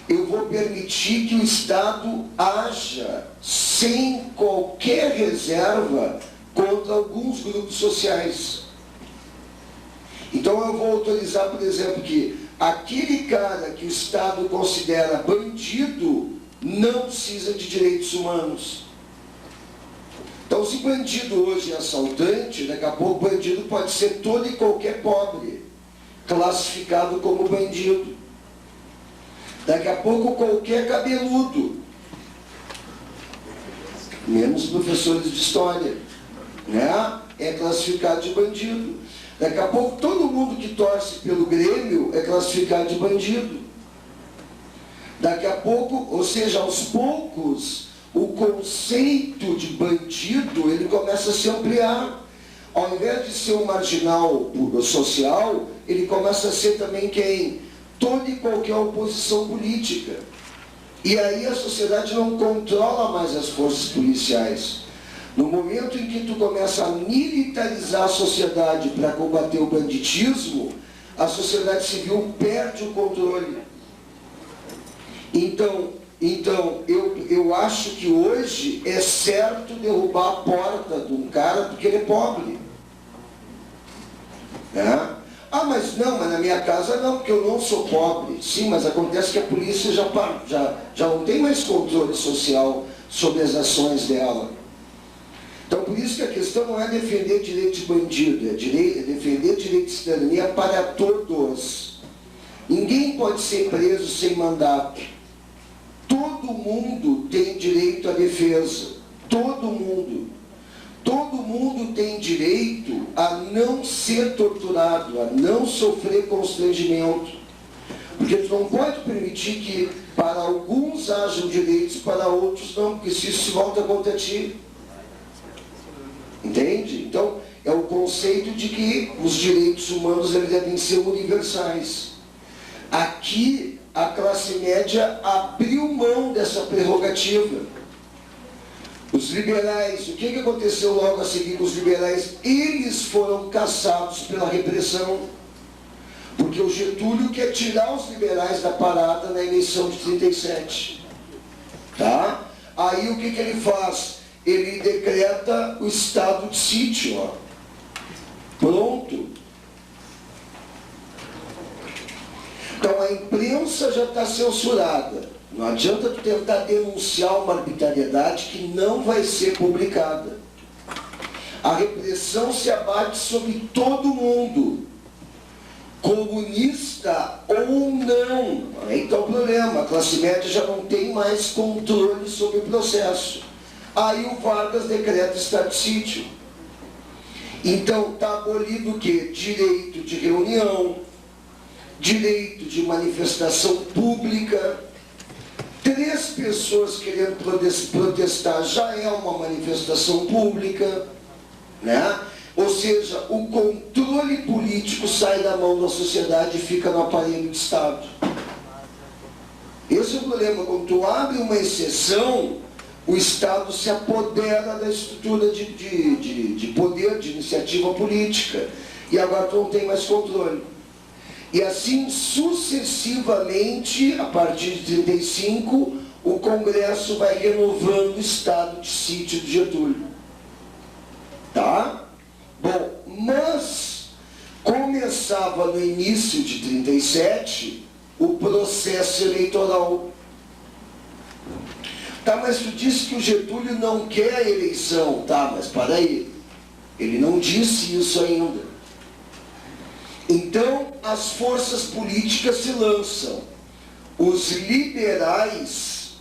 eu vou permitir que o Estado haja sem qualquer reserva contra alguns grupos sociais. Então eu vou autorizar, por exemplo, que aquele cara que o Estado considera bandido não precisa de direitos humanos. Então, se bandido hoje é assaltante, daqui a pouco bandido pode ser todo e qualquer pobre, classificado como bandido. Daqui a pouco qualquer cabeludo, menos professores de história. né, é classificado de bandido. Daqui a pouco todo mundo que torce pelo Grêmio é classificado de bandido. Daqui a pouco, ou seja, aos poucos, o conceito de bandido ele começa a se ampliar. Ao invés de ser um marginal social, ele começa a ser também quem? Toda e qualquer oposição política. E aí a sociedade não controla mais as forças policiais. No momento em que tu começa a militarizar a sociedade para combater o banditismo, a sociedade civil perde o controle. Então eu acho que hoje é certo derrubar a porta de um cara porque ele é pobre. É? Ah, mas na minha casa não, porque eu não sou pobre. Sim, mas acontece que a polícia já não tem mais controle social sobre as ações dela. Então, por isso que a questão não é defender direito de bandido, é defender direito de cidadania para todos. Ninguém pode ser preso sem mandato. Todo mundo tem direito à defesa. Todo mundo. Todo mundo tem direito a não ser torturado, a não sofrer constrangimento. Porque tu não pode permitir que para alguns hajam direitos, para outros não, porque se isso se volta contra ti. Entende? Então, é o conceito de que os direitos humanos eles devem ser universais. Aqui, a classe média abriu mão dessa prerrogativa. Os liberais, o que aconteceu logo a seguir com os liberais? Eles foram caçados pela repressão. Porque o Getúlio quer tirar os liberais da parada na eleição de 37. Tá? Aí o que ele faz? Ele decreta o estado de sítio. Ó. Pronto. Então a imprensa já está censurada. Não adianta tu tentar denunciar uma arbitrariedade que não vai ser publicada. A repressão se abate sobre todo mundo. Comunista ou não. Aí está o problema. A classe média já não tem mais controle sobre o processo. Aí o Vargas decreta estado de sítio. Então está abolido o quê? Direito de reunião, direito de manifestação pública. 3 pessoas querendo protestar já é uma manifestação pública, né? Ou seja, o controle político sai da mão da sociedade e fica no aparelho de Estado. Esse é o problema. Quando tu abre uma exceção, o Estado se apodera da estrutura de poder, de iniciativa política. E agora tu não tem mais controle. E assim, sucessivamente, a partir de 35, o Congresso vai renovando o estado de sítio de Getúlio. Tá? Bom, mas começava no início de 37 o processo eleitoral. Tá, mas tu disse que o Getúlio não quer a eleição. Tá, mas para aí. Ele não disse isso ainda. Então, as forças políticas se lançam. Os liberais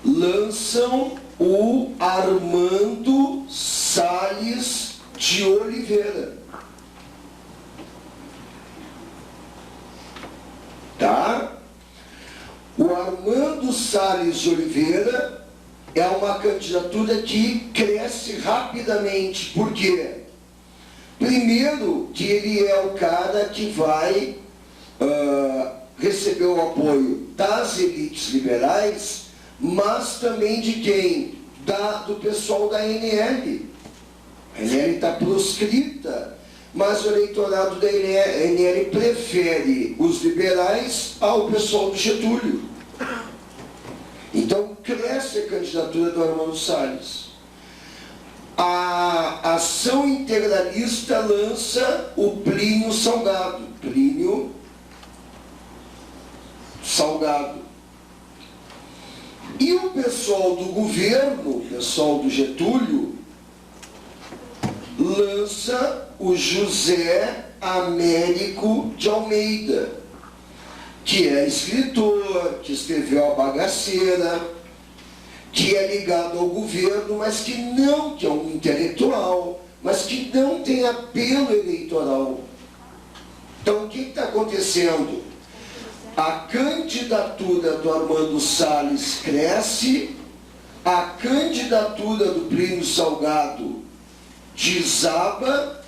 lançam o Armando Salles de Oliveira. Tá? O Armando Salles de Oliveira é uma candidatura que cresce rapidamente. Por quê? Primeiro, que ele é o cara que vai receber o apoio das elites liberais, mas também de quem? Do pessoal da ANL. A ANL está proscrita, mas o eleitorado da ANL prefere os liberais ao pessoal do Getúlio. Então, cresce a candidatura do Armando Salles. A Ação Integralista lança o Plínio Salgado. Plínio Salgado. E o pessoal do governo, o pessoal do Getúlio, lança o José Américo de Almeida, que é escritor, que escreveu A Bagaceira, que é ligado ao governo, mas que é um intelectual, mas que não tem apelo eleitoral. Então, o que está acontecendo? A candidatura do Armando Salles cresce, a candidatura do Plínio Salgado desaba,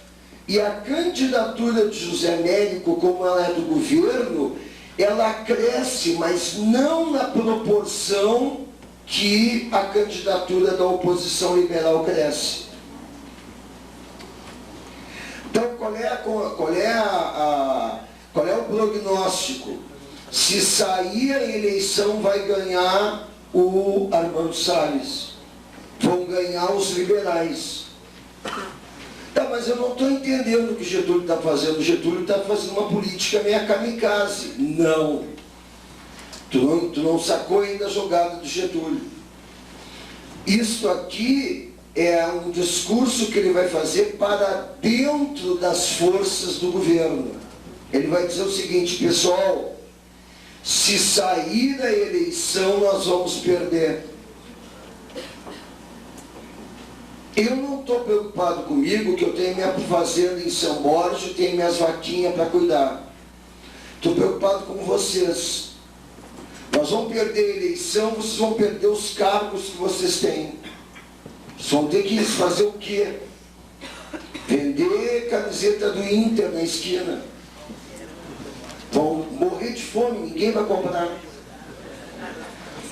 e a candidatura de José Américo, como ela é do governo, ela cresce, mas não na proporção que a candidatura da oposição liberal cresce. Então, qual é o prognóstico? Se sair a eleição, vai ganhar o Armando Salles. Vão ganhar os liberais. Tá, mas eu não estou entendendo o que o Getúlio está fazendo. O Getúlio está fazendo uma política meio kamikaze. Não. Tu não sacou ainda a jogada do Getúlio. Isso aqui é um discurso que ele vai fazer para dentro das forças do governo. Ele vai dizer o seguinte: pessoal, se sair da eleição, nós vamos perder. Eu não estou preocupado comigo, que eu tenho minha fazenda em São Borja, tenho minhas vaquinhas para cuidar. Estou preocupado com vocês. Nós vamos perder a eleição, vocês vão perder os cargos que vocês têm. Vocês vão ter que fazer o quê? Vender camiseta do Inter na esquina. Vão morrer de fome, ninguém vai comprar.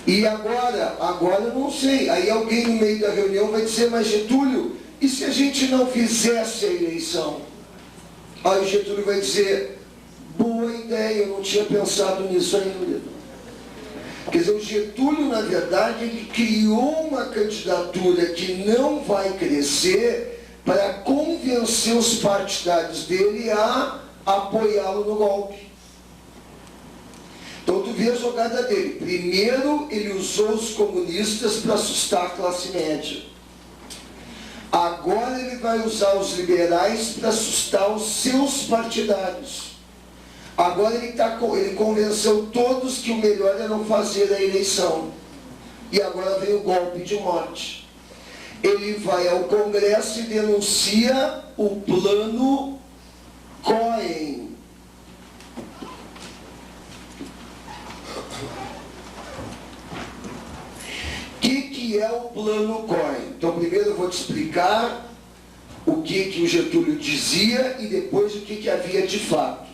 E agora eu não sei. Aí alguém no meio da reunião vai dizer: mas Getúlio, e se a gente não fizesse a eleição? Aí o Getúlio vai dizer: boa ideia, eu não tinha pensado nisso ainda. Quer dizer, o Getúlio, na verdade, ele criou uma candidatura que não vai crescer para convencer os partidários dele a apoiá-lo no golpe. Então tu vê a jogada dele. Primeiro ele usou os comunistas para assustar a classe média. Agora ele vai usar os liberais para assustar os seus partidários. Agora ele convenceu todos que o melhor é não fazer a eleição. E agora vem o golpe de morte. Ele vai ao Congresso e denuncia o plano Cohen. O que é o plano Cohen? Então, primeiro eu vou te explicar o que o Getúlio dizia e depois o que havia de fato.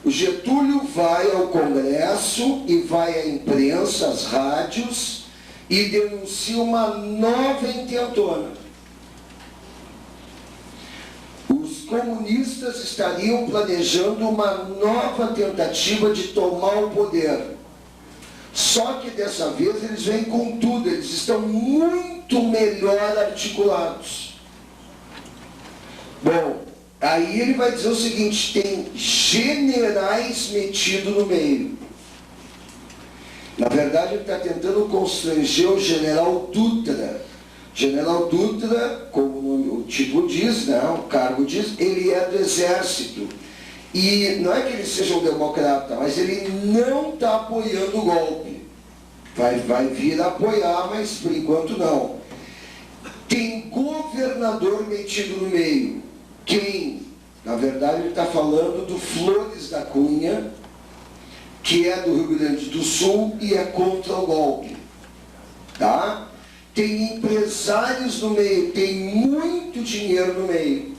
O Getúlio vai ao Congresso e vai à imprensa, às rádios, e denuncia uma nova intentona. Os comunistas estariam planejando uma nova tentativa de tomar o poder. Só que dessa vez eles vêm com tudo, eles estão muito melhor articulados. Bom, aí ele vai dizer o seguinte: tem generais metidos no meio. Na verdade, ele está tentando constranger o general Dutra. General Dutra, como o título diz, né, o cargo diz, ele é do exército. E não é que ele seja um democrata, mas ele não está apoiando o golpe. Vai vir a apoiar, mas por enquanto não. Tem governador metido no meio. Quem? Na verdade, ele está falando do Flores da Cunha, que é do Rio Grande do Sul e é contra o golpe. Tá? Tem empresários no meio, tem muito dinheiro no meio.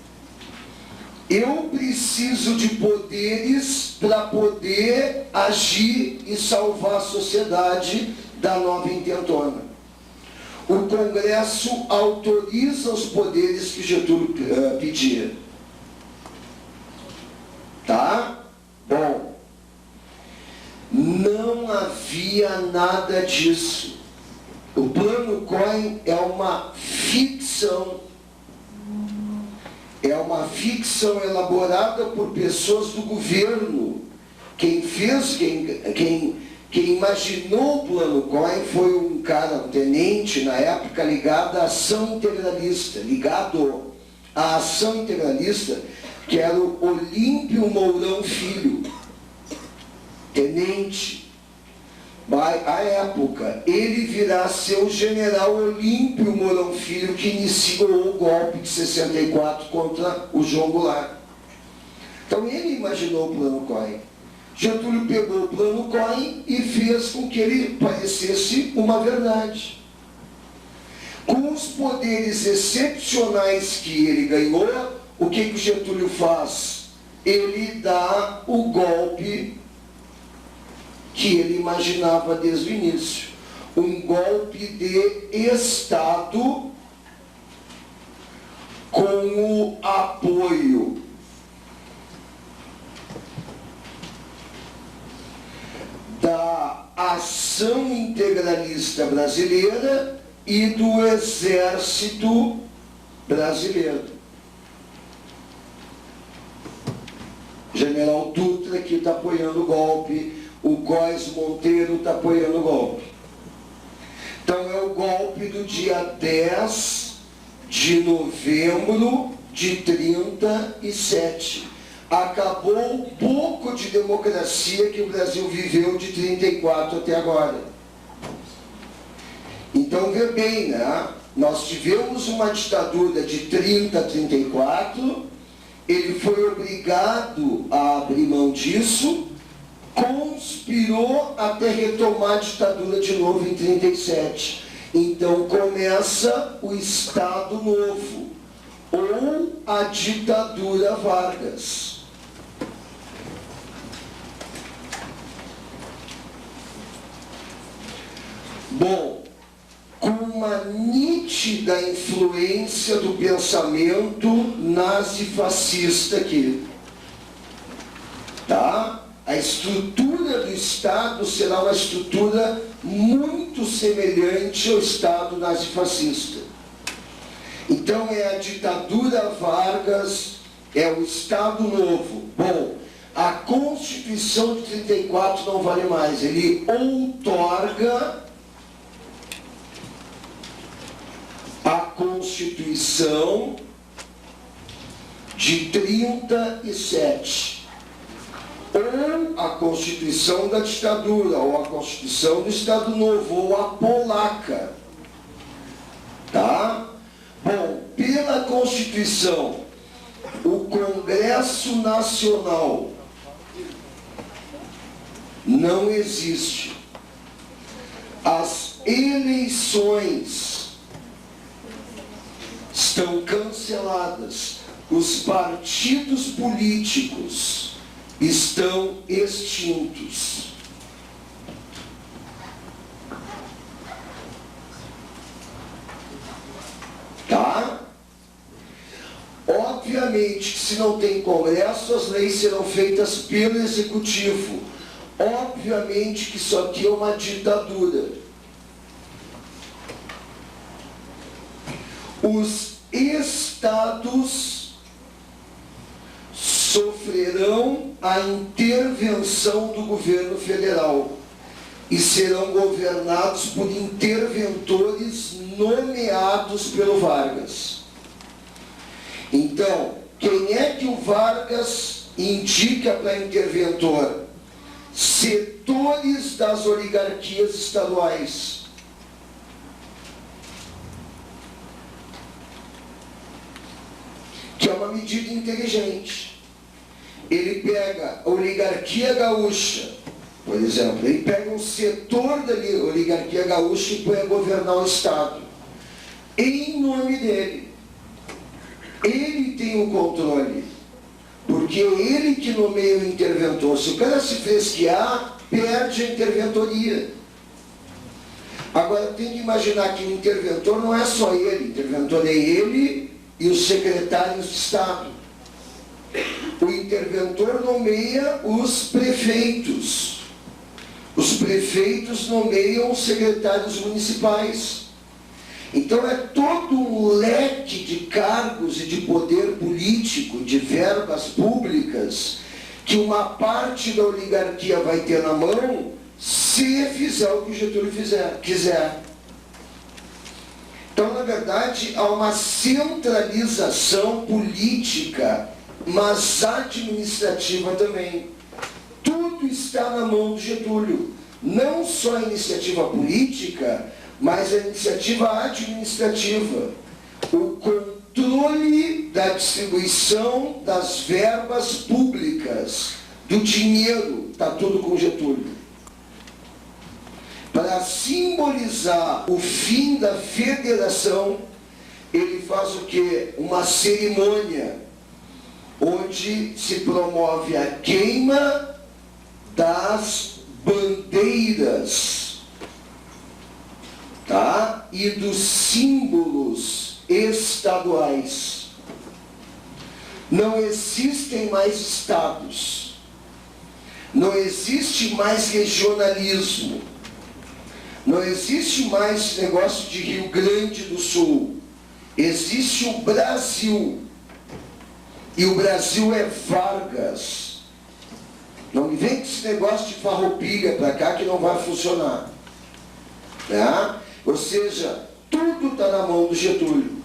Eu preciso de poderes para poder agir e salvar a sociedade da nova intentona. O Congresso autoriza os poderes que Getúlio pedia. Tá? Bom, não havia nada disso. O plano Cohen é uma ficção. É uma ficção elaborada por pessoas do governo. Quem imaginou o plano Cohen foi um cara, um tenente, na época, ligado à Ação Integralista, que era o Olímpio Mourão Filho, tenente. à época, ele virá a ser o general Olímpio Mourão Filho, que iniciou o golpe de 64 contra o João Goulart. Então ele imaginou o Plano Cohen. Getúlio pegou o Plano Cohen e fez com que ele parecesse uma verdade. Com os poderes excepcionais que ele ganhou, o que o Getúlio faz? Ele dá o golpe que ele imaginava desde o início. Um golpe de Estado com o apoio da Ação Integralista Brasileira e do Exército Brasileiro. General Dutra, que está apoiando o golpe, o Góes Monteiro está apoiando o golpe. Então é o golpe do dia 10 de novembro de 37. Acabou um pouco de democracia que o Brasil viveu de 34 até agora. Então vê bem, né? Nós tivemos uma ditadura de 30 a 34, ele foi obrigado a abrir mão disso, conspirou até retomar a ditadura de novo em 37. Então começa o Estado Novo, ou a ditadura Vargas. Bom, com uma nítida influência do pensamento nazifascista aqui, tá? A estrutura do Estado será uma estrutura muito semelhante ao Estado nazifascista. Então é a ditadura Vargas, é o Estado Novo. Bom, a Constituição de 34 não vale mais, ele outorga a Constituição de 37. Ou a Constituição da ditadura, ou a Constituição do Estado Novo, ou a polaca. Tá? Bom, pela Constituição, o Congresso Nacional não existe. As eleições estão canceladas. Os partidos políticos estão extintos. Tá? Obviamente que se não tem Congresso, as leis serão feitas pelo Executivo. Obviamente que isso aqui é uma ditadura. Os estados sofrerão a intervenção do governo federal e serão governados por interventores nomeados pelo Vargas. Então, quem é que o Vargas indica para interventor? Setores das oligarquias estaduais. Que é uma medida inteligente. Ele pega a oligarquia gaúcha, por exemplo, ele pega um setor da oligarquia gaúcha e põe a governar o Estado, em nome dele. Ele tem o controle, porque é ele que nomeia o interventor. Se o cara se fresquear, perde a interventoria. Agora tem que imaginar que o interventor não é só ele, o interventor é ele e os secretários de Estado. O interventor nomeia os prefeitos. Os prefeitos nomeiam os secretários municipais. Então é todo um leque de cargos e de poder político, de verbas públicas, que uma parte da oligarquia vai ter na mão se fizer o que o Getúlio quiser. Então, na verdade, há uma centralização política, mas administrativa também. Tudo está na mão do Getúlio. não só a iniciativa política, mas a iniciativa administrativa. O controle da distribuição das verbas públicas, do dinheiro, está tudo com Getúlio. Para simbolizar o fim da federação, ele faz o quê? Uma cerimônia, onde se promove a queima das bandeiras, tá? E dos símbolos estaduais. Não existem mais estados, não existe mais regionalismo, não existe mais negócio de Rio Grande do Sul, existe o Brasil, e o Brasil é Vargas. Não me vem com esse negócio de farroupilha para cá que não vai funcionar, né? Ou seja, tudo está na mão do Getúlio,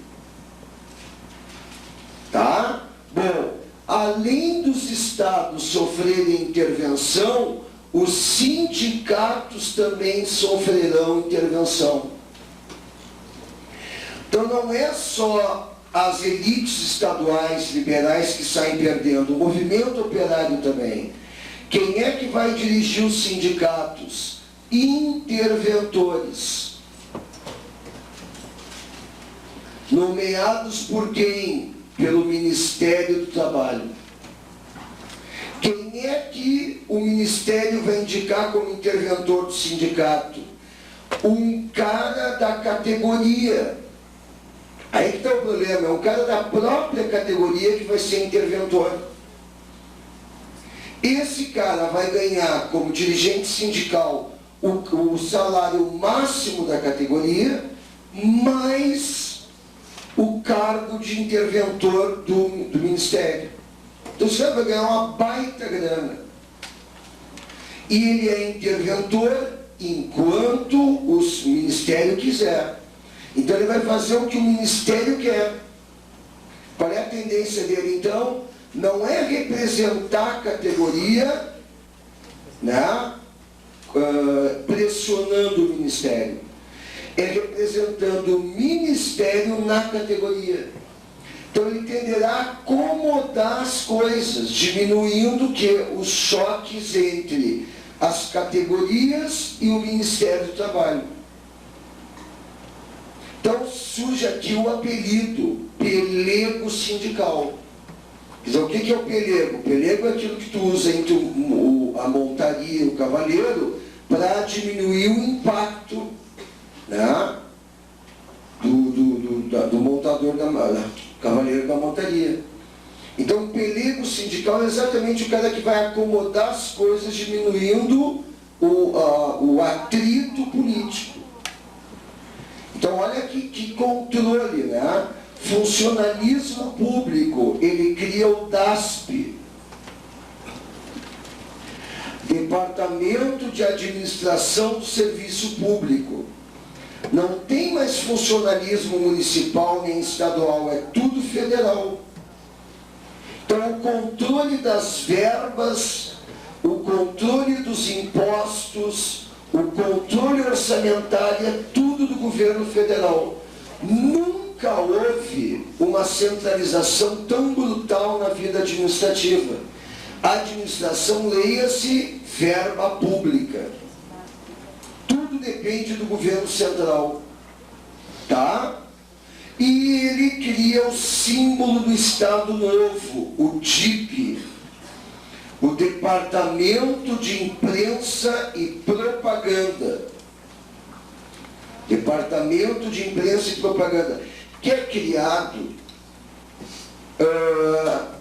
tá? Bom, além dos estados sofrerem intervenção, os sindicatos também sofrerão intervenção. Então não é só as elites estaduais liberais que saem perdendo, o movimento operário também. Quem é que vai dirigir os sindicatos? Interventores. Nomeados por quem? Pelo Ministério do Trabalho. Quem é que o Ministério vai indicar como interventor do sindicato? Um cara da categoria. Aí que está o problema, é um cara da própria categoria que vai ser interventor. Esse cara vai ganhar, como dirigente sindical, o salário máximo da categoria, mais o cargo de interventor do Ministério. Então você vai ganhar uma baita grana. E ele é interventor enquanto o Ministério quiser. Então ele vai fazer o que o Ministério quer. Qual é a tendência dele então? Não é representar a categoria, né, pressionando o Ministério. É representando o Ministério na categoria. Então ele tenderá a acomodar as coisas, diminuindo os choques entre as categorias e o Ministério do Trabalho. Então surge aqui o apelido, pelego sindical. Quer dizer, o que é o pelego? O pelego é aquilo que tu usa entre a montaria e o cavaleiro para diminuir o impacto, né, do montador cavaleiro da montaria. Então o pelego sindical é exatamente o cara que vai acomodar as coisas, diminuindo o atrito político. Então olha que controle, né? Funcionalismo público, ele cria o DASP, Departamento de Administração do Serviço Público. Não tem mais funcionalismo municipal nem estadual, é tudo federal. Então o controle das verbas, o controle dos impostos, o controle orçamentário é tudo do governo federal. Nunca houve uma centralização tão brutal na vida administrativa. A administração, leia-se, verba pública. Tudo depende do governo central, tá? E ele cria o símbolo do Estado Novo, o DIP, o Departamento de Imprensa e Propaganda. Departamento de Imprensa e Propaganda, que é criado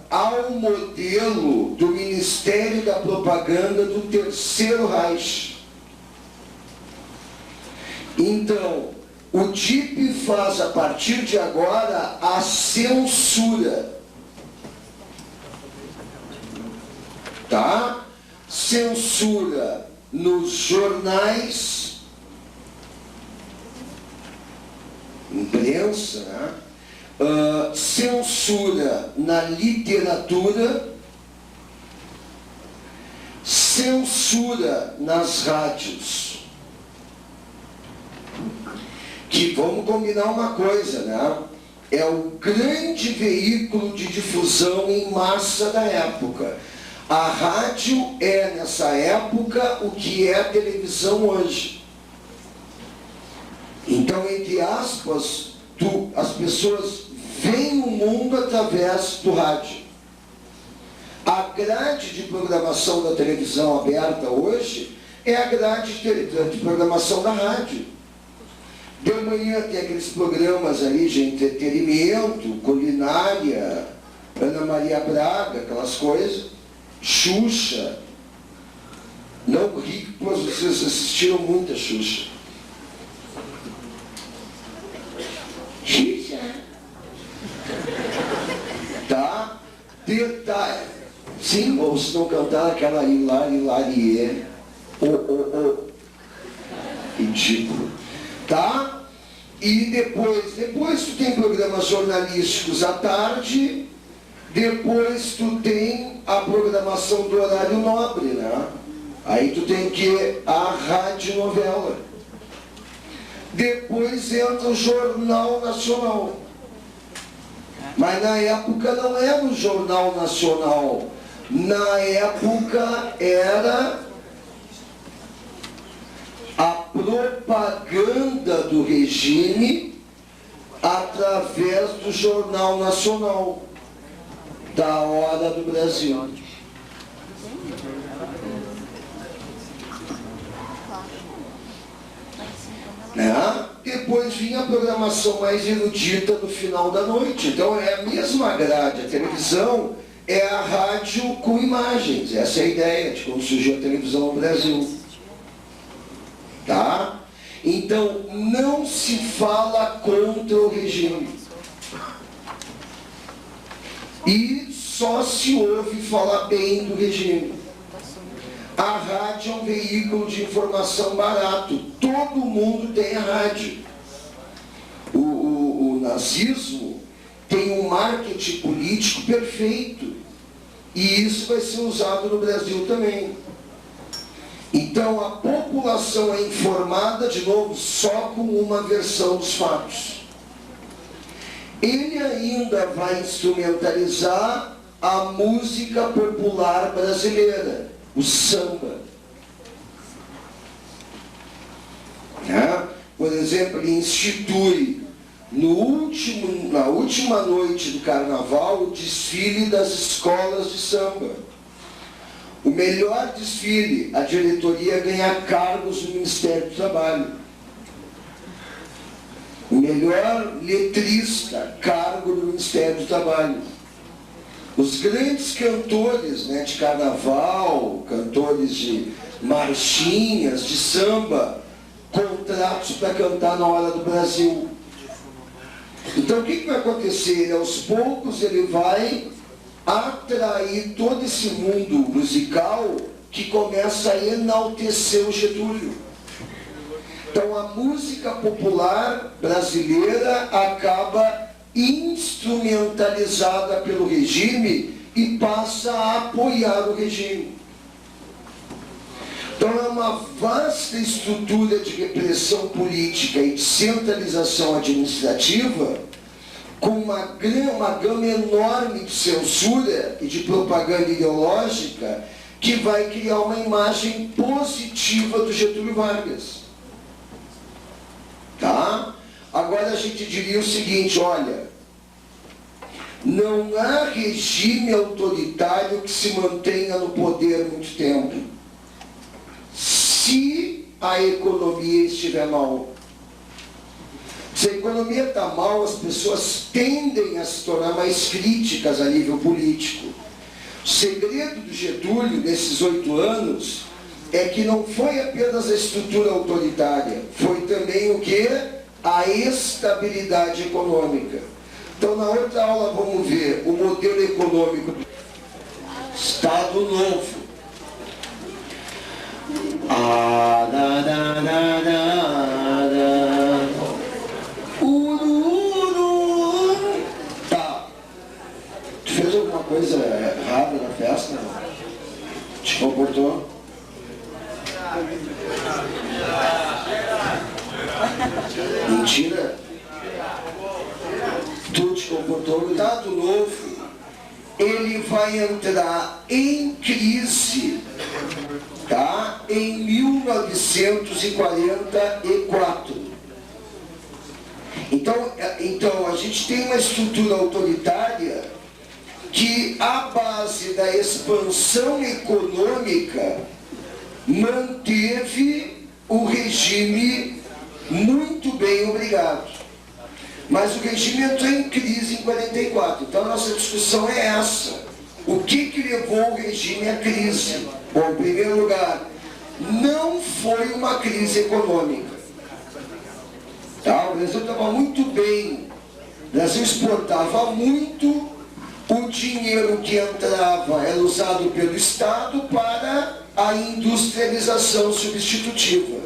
ao modelo do Ministério da Propaganda do Terceiro Reich. Então, o DIP faz, a partir de agora, a censura. Tá? Censura nos jornais, imprensa, né? Censura na literatura, censura nas rádios. Que, vamos combinar uma coisa, né? É o grande veículo de difusão em massa da época. A rádio é, nessa época, o que é a televisão hoje. Então, entre aspas, as pessoas veem o mundo através do rádio. A grade de programação da televisão aberta hoje é a grade de programação da rádio. De manhã tem aqueles programas ali de entretenimento, culinária, Ana Maria Braga, aquelas coisas, Xuxa. Não ri, pois vocês assistiram muito a Xuxa. Xuxa. Tá? Detalhe. Sim, ou se não cantar aquela Hilarie. Ridículo. Tá? E depois tu tem programas jornalísticos à tarde, depois tu tem a programação do horário nobre, né? Aí tu tem que a radionovela. Depois entra o Jornal Nacional. Mas na época não era o Jornal Nacional. Na época era a propaganda do regime através do Jornal Nacional, da Hora do Brasil. Né? Depois vinha a programação mais erudita no final da noite. Então é a mesma grade. A televisão é a rádio com imagens. Essa é a ideia de como surgiu a televisão no Brasil. Tá? Então não se fala contra o regime. E só se ouve falar bem do regime. A rádio é um veículo de informação barato. Todo mundo tem a rádio. O nazismo tem um marketing político perfeito. E isso vai ser usado no Brasil também. Então a população é informada, de novo, só com uma versão dos fatos. Ele ainda vai instrumentalizar a música popular brasileira, o samba. Por exemplo, ele institui na última noite do carnaval o desfile das escolas de samba. O melhor desfile, a diretoria ganha cargos no Ministério do Trabalho. O melhor letrista, cargo no Ministério do Trabalho. Os grandes cantores, né, de carnaval, cantores de marchinhas, de samba, contratos para cantar na Hora do Brasil. Então o que vai acontecer? Ele, aos poucos ele vai atrair todo esse mundo musical que começa a enaltecer o Getúlio. Então a música popular brasileira acaba instrumentalizada pelo regime e passa a apoiar o regime. Então é uma vasta estrutura de repressão política e de centralização administrativa, com uma gama enorme de censura e de propaganda ideológica, que vai criar uma imagem positiva do Getúlio Vargas. Tá? Agora a gente diria o seguinte, olha, não há regime autoritário que se mantenha no poder muito tempo, se a economia estiver mal. Se a economia está mal, as pessoas tendem a se tornar mais críticas a nível político. O segredo do Getúlio, nesses 8 anos, é que não foi apenas a estrutura autoritária, foi também o quê? A estabilidade econômica. Então, na outra aula, vamos ver o modelo econômico do Estado Novo. Tá. Tu fez alguma coisa errada na festa? Te comportou? Mentira. Tu te comportou. O Estado Novo, ele vai entrar em crise, tá? Em 1944. Então a gente tem uma estrutura autoritária que, à base da expansão econômica, manteve o regime muito bem obrigado. Mas o regime entrou em crise em 44. Então a nossa discussão é essa. O que levou o regime à crise? Bom, em primeiro lugar, não foi uma crise econômica. Tá? O Brasil estava muito bem. O Brasil exportava muito. O dinheiro que entrava era usado pelo Estado para a industrialização substitutiva.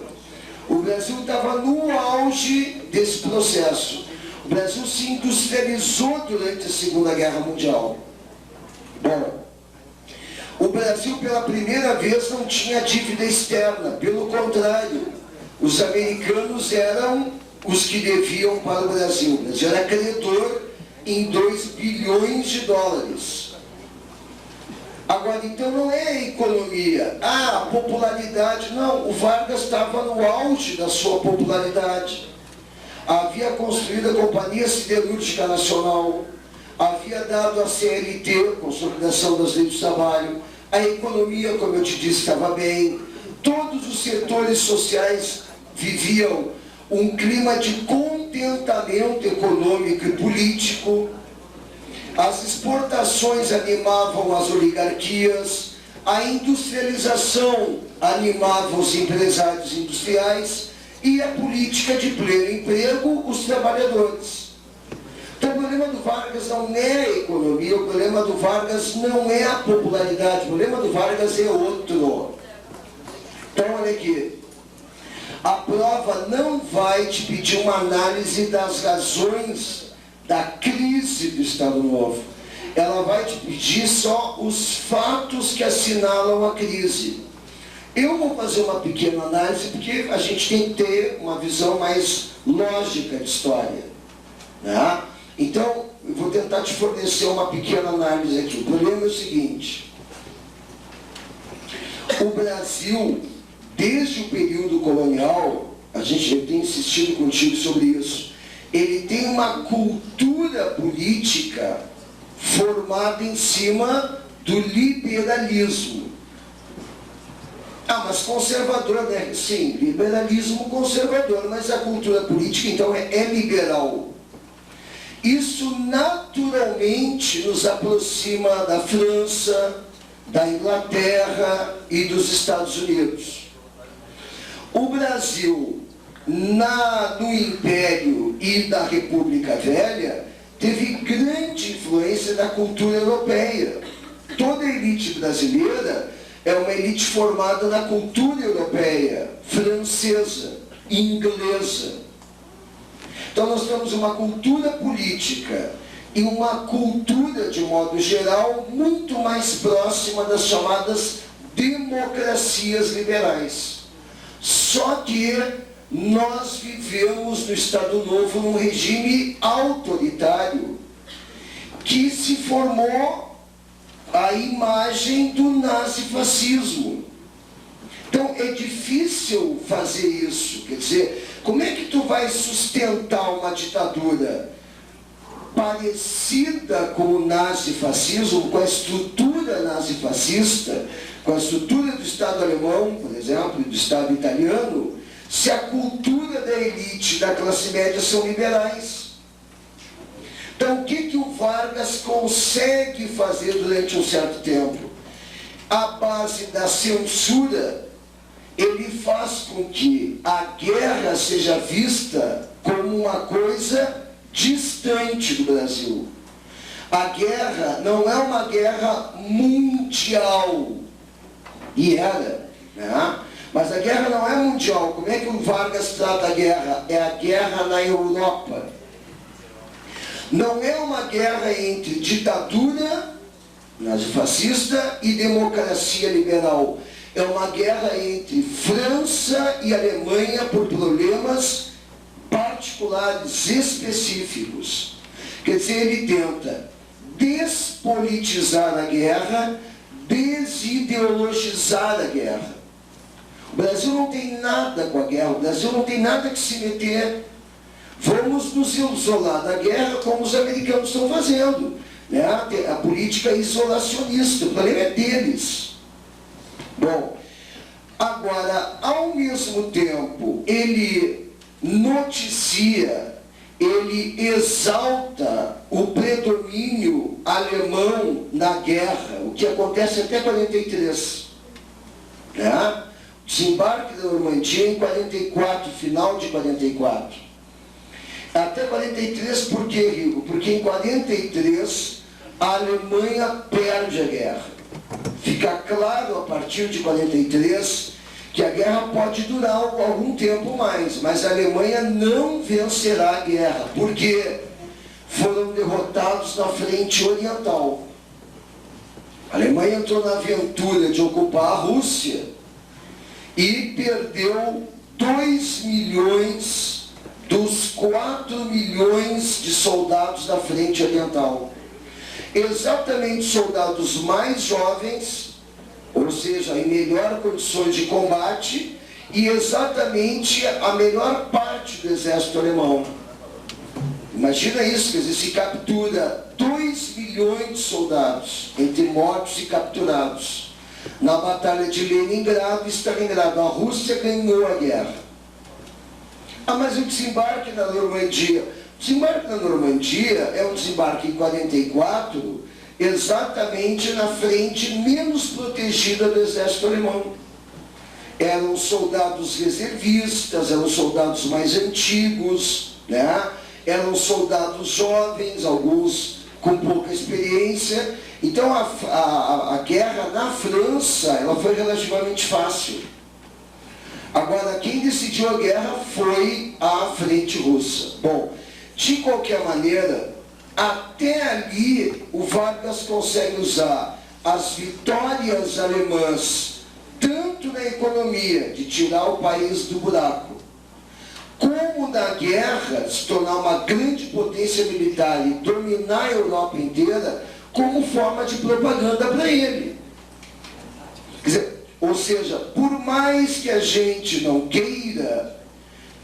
O Brasil estava no auge desse processo. O Brasil se industrializou durante a Segunda Guerra Mundial. Bom, o Brasil pela primeira vez não tinha dívida externa. Pelo contrário, os americanos eram os que deviam para o Brasil. O Brasil era credor em 2 bilhões de dólares. Agora, então não é a economia, a popularidade, não. O Vargas estava no auge da sua popularidade. Havia construído a Companhia Siderúrgica Nacional, havia dado a CLT, Consolidação das Leis do Trabalho, a economia, como eu te disse, estava bem, todos os setores sociais viviam um clima de contentamento econômico e político, as exportações animavam as oligarquias, a industrialização animava os empresários industriais e a política de pleno emprego, os trabalhadores. Então o problema do Vargas não é a economia, o problema do Vargas não é a popularidade, o problema do Vargas é outro. Então olha aqui. A prova não vai te pedir uma análise das razões da crise do Estado Novo. Ela vai te pedir só os fatos que assinalam a crise. Eu vou fazer uma pequena análise, porque a gente tem que ter uma visão mais lógica de história, né? Então, eu vou tentar te fornecer uma pequena análise aqui. O problema é o seguinte. O Brasil, desde o período colonial, a gente tem insistido contigo sobre isso, ele tem uma cultura política formada em cima do liberalismo. Ah, mas conservador, né? Sim, liberalismo conservador, mas a cultura política, então, é liberal. Isso naturalmente nos aproxima da França, da Inglaterra e dos Estados Unidos. O Brasil, no Império e na República Velha, teve grande influência da cultura europeia. Toda a elite brasileira é uma elite formada na cultura europeia, francesa, inglesa. Então nós temos uma cultura política e uma cultura, de modo geral, muito mais próxima das chamadas democracias liberais. Só que nós vivemos no Estado Novo num regime autoritário que se formou a imagem do nazifascismo. Então é difícil fazer isso. Quer dizer, como é que tu vai sustentar uma ditadura parecida com o nazifascismo, com a estrutura nazifascista, com a estrutura do Estado alemão, por exemplo, e do Estado italiano, se a cultura da elite da classe média são liberais? Então, o que o Vargas consegue fazer durante um certo tempo? À base da censura, ele faz com que a guerra seja vista como uma coisa distante do Brasil. A guerra não é uma guerra mundial. E era, né? Mas a guerra não é mundial. Como é que o Vargas trata a guerra? É a guerra na Europa. Não é uma guerra entre ditadura nazifascista e democracia liberal. é uma guerra entre França e Alemanha por problemas particulares, específicos. Quer dizer, ele tenta despolitizar a guerra, desideologizar a guerra. O Brasil não tem nada com a guerra, o Brasil não tem nada que se meter. Vamos nos isolar da guerra como os americanos estão fazendo, né? A política isolacionista, o problema é deles. Bom, agora, ao mesmo tempo, ele noticia, ele exalta o predomínio alemão na guerra, o que acontece até 43. Né? Desembarque da Normandia em 44, final de 44. Até 43, por que, Rigo? Porque em 43 a Alemanha perde a guerra. Fica claro a partir de 43 que a guerra pode durar algum tempo mais, mas a Alemanha não vencerá a guerra, porque foram derrotados na frente oriental. A Alemanha entrou na aventura de ocupar a Rússia e perdeu 2 milhões dos 4 milhões de soldados da frente oriental. Exatamente soldados mais jovens, ou seja, em melhor condições de combate, e exatamente a melhor parte do exército alemão. Imagina isso, quer dizer, se captura 2 milhões de soldados, entre mortos e capturados. Na Batalha de Leningrado e Stalingrado, a Rússia ganhou a guerra. Mas o desembarque na Normandia, o desembarque na Normandia é um desembarque em 44, exatamente na frente menos protegida do exército alemão. Eram soldados reservistas, eram soldados mais antigos, né? Eram soldados jovens, alguns com pouca experiência. Então a guerra na França ela foi relativamente fácil. Agora, quem decidiu a guerra foi a frente russa. Bom, de qualquer maneira, até ali o Vargas consegue usar as vitórias alemãs, tanto na economia, de tirar o país do buraco, como na guerra, se tornar uma grande potência militar e dominar a Europa inteira, como forma de propaganda para ele. Quer dizer, ou seja, por mais que a gente não queira,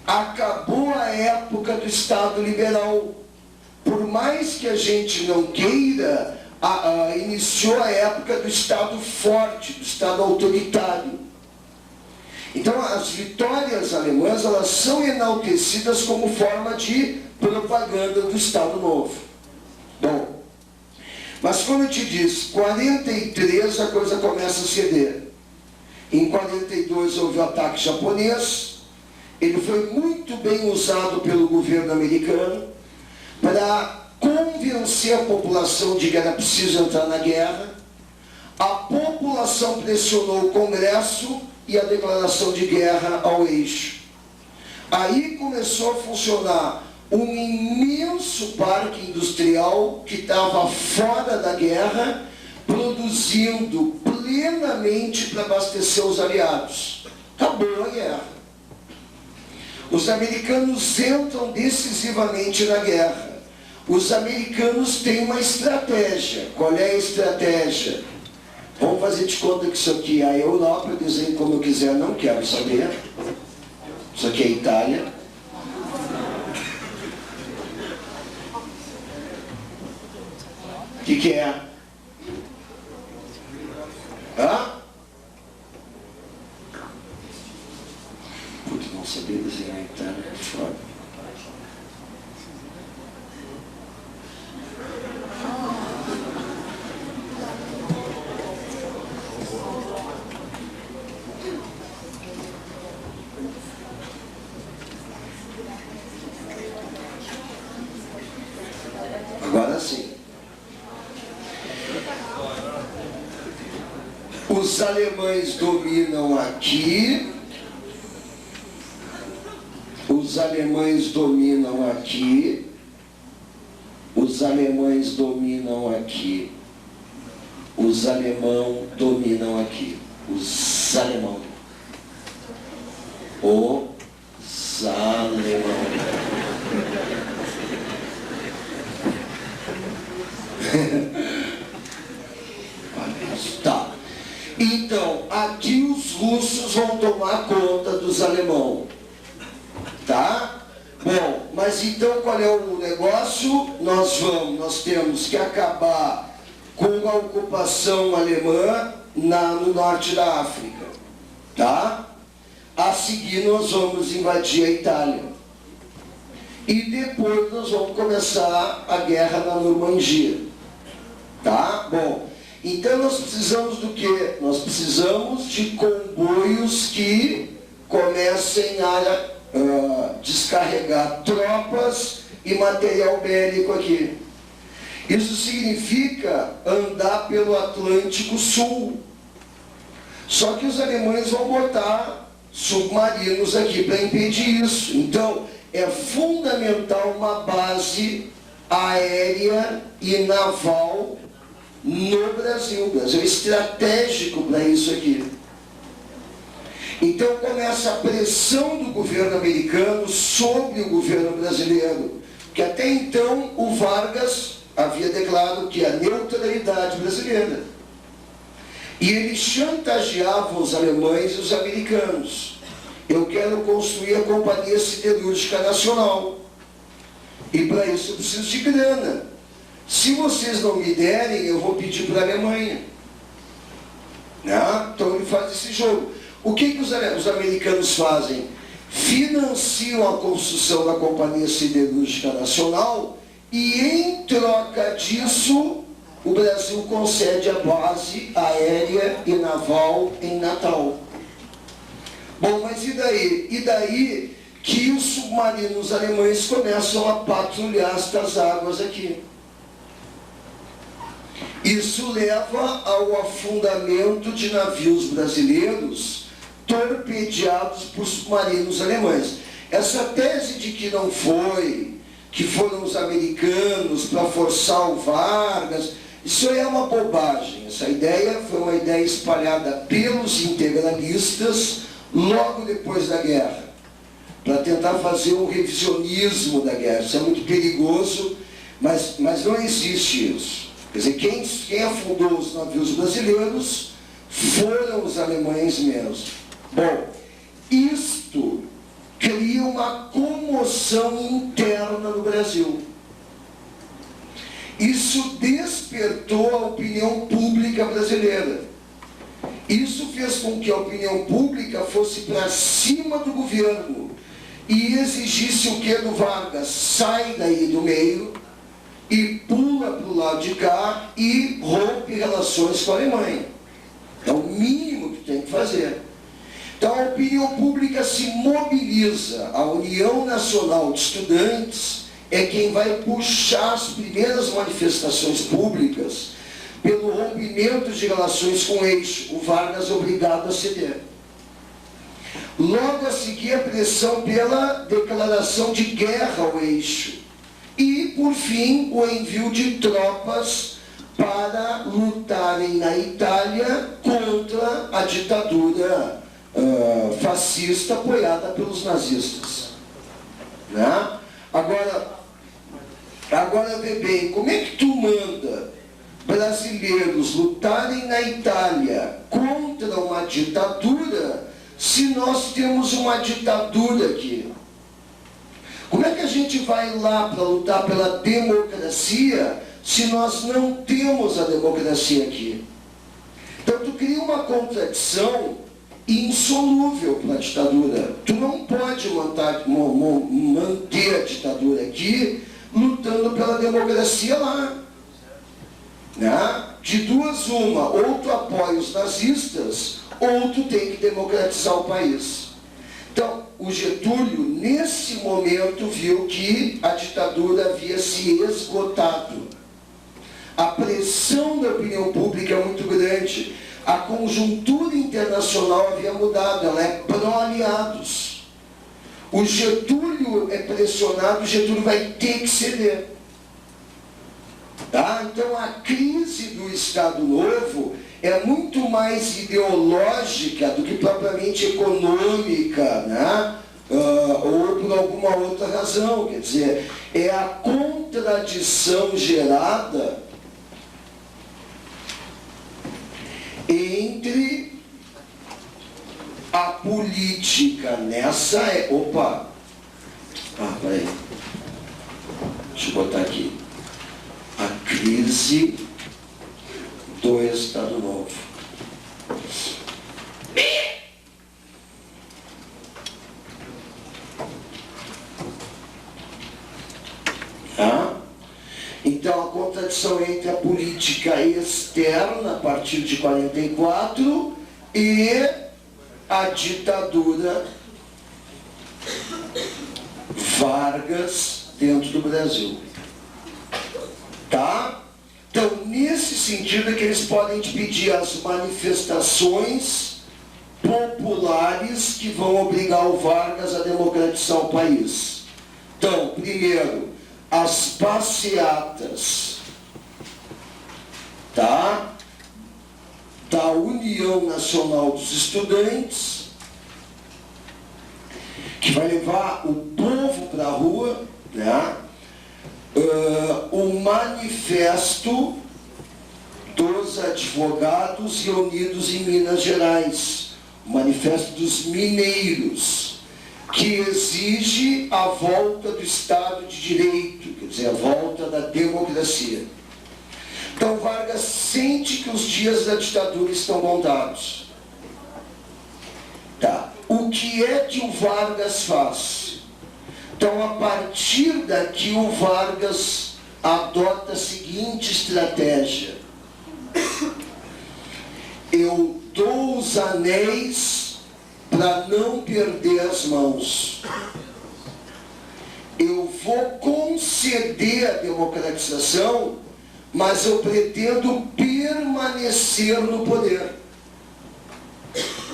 acabou a época do Estado liberal. Por mais que a gente não queira, iniciou a época do Estado forte, do Estado autoritário. Então, as vitórias alemãs, elas são enaltecidas como forma de propaganda do Estado Novo. Bom, mas como eu te disse, 43 a coisa começa a ceder. Em 42 houve o ataque japonês, ele foi muito bem usado pelo governo americano para convencer a população de que era preciso entrar na guerra. A população pressionou o Congresso e a declaração de guerra ao eixo. Aí começou a funcionar um imenso parque industrial que estava fora da guerra, produzindo plenamente para abastecer os aliados. Acabou a guerra. Os americanos entram decisivamente na guerra. Os americanos têm uma estratégia. Qual é a estratégia? Vamos fazer de conta que isso aqui é a Europa, eu desenho como eu quiser, não quero saber. Isso aqui é a Itália. O que é? Hã? Putz, não sabia desenhar a Itália, que foda. Agora sim. Os alemães dominam aqui. Os alemães dominam aqui. Os alemães dominam aqui. Os alemães dominam aqui. Os alemão. Os alemão. Tá. Então, aqui os russos vão tomar conta dos alemão. Tá? Bom, mas então qual é o negócio? Nós temos que acabar com a ocupação alemã no norte da África. Tá? A seguir nós vamos invadir a Itália. E depois nós vamos começar a guerra na Normandia. Tá? Bom, então nós precisamos do quê? Nós precisamos de comboios que comecem a descarregar tropas e material bélico aqui. Isso significa andar pelo Atlântico Sul. Só que os alemães vão botar submarinos aqui para impedir isso. Então, é fundamental uma base aérea e naval no Brasil. O Brasil é estratégico para isso aqui. Então começa a pressão do governo americano sobre o governo brasileiro, que até então o Vargas havia declarado que a neutralidade brasileira. E ele chantageava os alemães e os americanos. Eu quero construir a Companhia Siderúrgica Nacional. E para isso eu preciso de grana. Se vocês não me derem, eu vou pedir para a Alemanha. Então ele faz esse jogo. O que os americanos fazem? Financiam a construção da Companhia Siderúrgica Nacional e, em troca disso, o Brasil concede a base aérea e naval em Natal. Bom, mas e daí? E daí que os submarinos alemães começam a patrulhar estas águas aqui. Isso leva ao afundamento de navios brasileiros torpedeados por submarinos alemães. Essa tese de que não foi, que foram os americanos para forçar o Vargas, isso é uma bobagem. Essa ideia foi uma ideia espalhada pelos integralistas logo depois da guerra, para tentar fazer um revisionismo da guerra. Isso é muito perigoso, mas não existe isso. Quer dizer, quem afundou os navios brasileiros foram os alemães mesmo. Bom, isto cria uma comoção interna no Brasil. Isso despertou a opinião pública brasileira. Isso fez com que a opinião pública fosse para cima do governo e exigisse o que do Vargas? Sai daí do meio e pula para o lado de cá e rompe relações com a Alemanha. É o mínimo que tem que fazer. Então a opinião pública se mobiliza. A União Nacional de Estudantes é quem vai puxar as primeiras manifestações públicas pelo rompimento de relações com o eixo. O Vargas obrigado a ceder. Logo a seguir a pressão pela declaração de guerra ao eixo. E, por fim, o envio de tropas para lutarem na Itália contra a ditadura fascista apoiada pelos nazistas. Né? Agora vê bem, como é que tu manda brasileiros lutarem na Itália contra uma ditadura se nós temos uma ditadura aqui? Como é que a gente vai lá para lutar pela democracia se nós não temos a democracia aqui? Então tu cria uma contradição insolúvel para a ditadura. Tu não pode manter a ditadura aqui lutando pela democracia lá. Né? De duas uma, ou tu apoia os nazistas, ou tu tem que democratizar o país. Então, o Getúlio, nesse momento, viu que a ditadura havia se esgotado. A pressão da opinião pública é muito grande. A conjuntura internacional havia mudado, ela é pró-aliados. O Getúlio é pressionado, o Getúlio vai ter que ceder. Tá? Então, a crise do Estado Novo é muito mais ideológica do que propriamente econômica, né? Ou por alguma outra razão. Quer dizer, é a contradição gerada entre a política nessa... Opa! Peraí. Deixa eu botar aqui. A crise do Estado Novo. Então, a contradição entre a política externa, a partir de 44, e a ditadura Vargas dentro do Brasil. Tá? Então, nesse sentido é que eles podem te pedir as manifestações populares que vão obrigar o Vargas a democratizar o país. Então, primeiro, as passeatas, tá? Da União Nacional dos Estudantes, que vai levar o povo para a rua, né? O manifesto dos advogados reunidos em Minas Gerais, o manifesto dos mineiros, que exige a volta do Estado de Direito, quer dizer, a volta da democracia. Então Vargas sente que os dias da ditadura estão contados. Tá. O que é que o Vargas faz? Então, a partir daqui, o Vargas adota a seguinte estratégia. Eu dou os anéis para não perder as mãos. Eu vou conceder a democratização, mas eu pretendo permanecer no poder.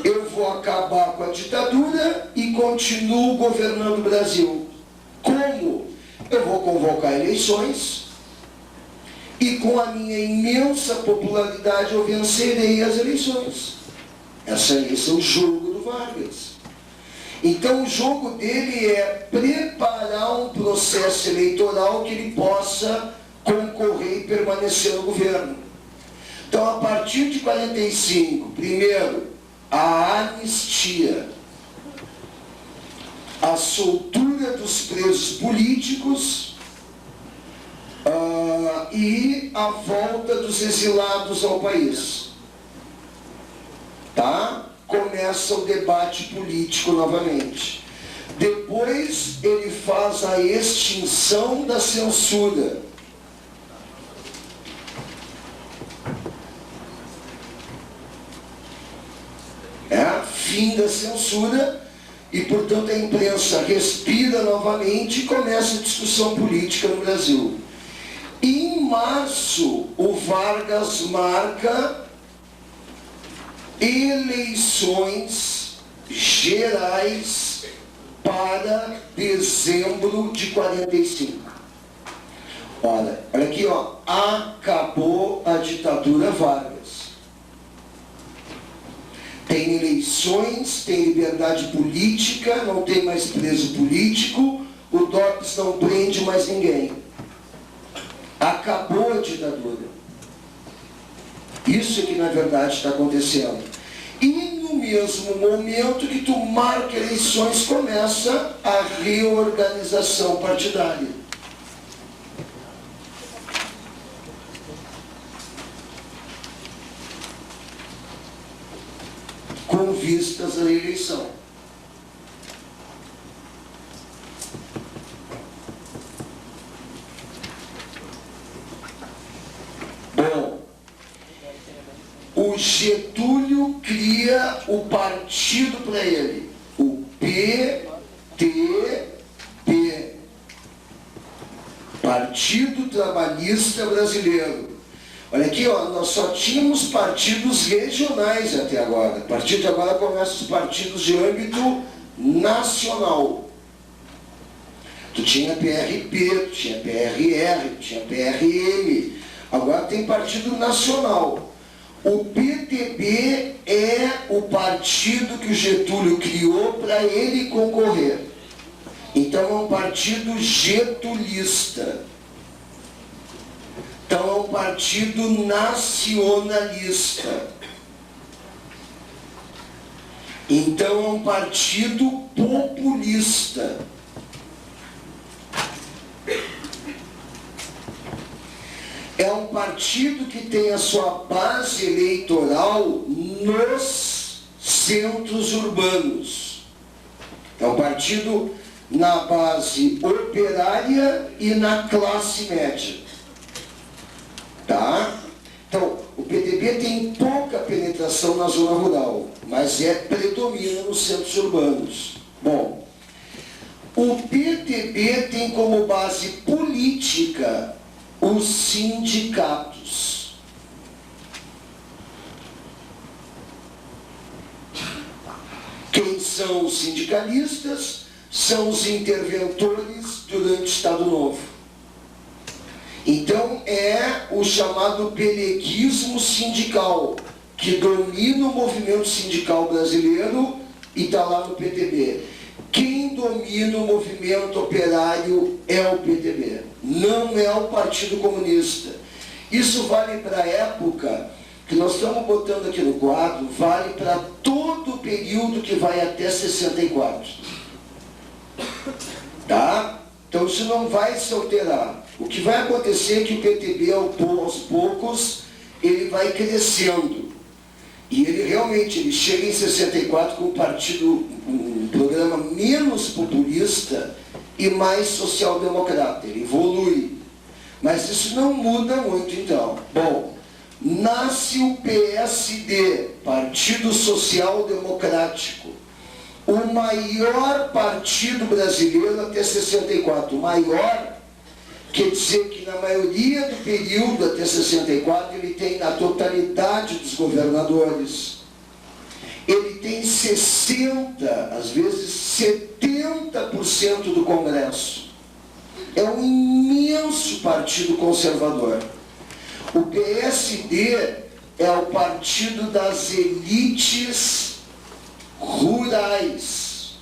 Eu vou acabar com a ditadura e continuo governando o Brasil. Como? Eu vou convocar eleições e com a minha imensa popularidade eu vencerei as eleições. Esse é o jogo do Vargas. Então o jogo dele é preparar um processo eleitoral que ele possa concorrer e permanecer no governo. Então, a partir de 45, primeiro, a anistia, a soltura dos presos políticos e a volta dos exilados ao país. Tá? Começa o debate político novamente. Depois ele faz a extinção da censura. Fim da censura e, portanto, a imprensa respira novamente e começa a discussão política no Brasil. Em março, o Vargas marca eleições gerais para dezembro de 45. Olha aqui, ó, acabou a ditadura Vargas. Tem eleições, tem liberdade política, não tem mais preso político, o DOPS não prende mais ninguém. Acabou a ditadura. Isso é que na verdade está acontecendo. E no mesmo momento que tu marca eleições, começa a reorganização partidária. Com vistas à eleição. Bom, o Getúlio cria o partido para ele, o PTB, Partido Trabalhista Brasileiro. Olha aqui, ó, nós só tínhamos partidos regionais até agora. A partir de agora começam os partidos de âmbito nacional. Tu tinha PRP, tu tinha PRR, tu tinha PRM. Agora tem partido nacional. O PTB é o partido que o Getúlio criou para ele concorrer. Então é um partido getulista. Então é um partido nacionalista. Então é um partido populista. É um partido que tem a sua base eleitoral nos centros urbanos. É um partido na base operária e na classe média. Tá? Então, o PTB tem pouca penetração na zona rural, mas predomina nos centros urbanos. Bom, o PTB tem como base política os sindicatos. Quem são os sindicalistas? São os interventores durante o Estado Novo. Então é o chamado peleguismo sindical, que domina o movimento sindical brasileiro e está lá no PTB. Quem domina o movimento operário é o PTB, não é o Partido Comunista. Isso vale para a época que nós estamos botando aqui no quadro, vale para todo o período que vai até 64. Tá? Então isso não vai se alterar. O que vai acontecer é que o PTB, aos poucos, ele vai crescendo. E ele realmente ele chega em 64 com um programa menos populista e mais social-democrata. Ele evolui. Mas isso não muda muito, então. Bom, nasce o PSD, Partido Social Democrático. O maior partido brasileiro até 64. O maior quer dizer que na maioria do período até 64 ele tem a totalidade dos governadores. Ele tem 60%, às vezes 70% do Congresso. É um imenso partido conservador. O PSD é o partido das elites rurais.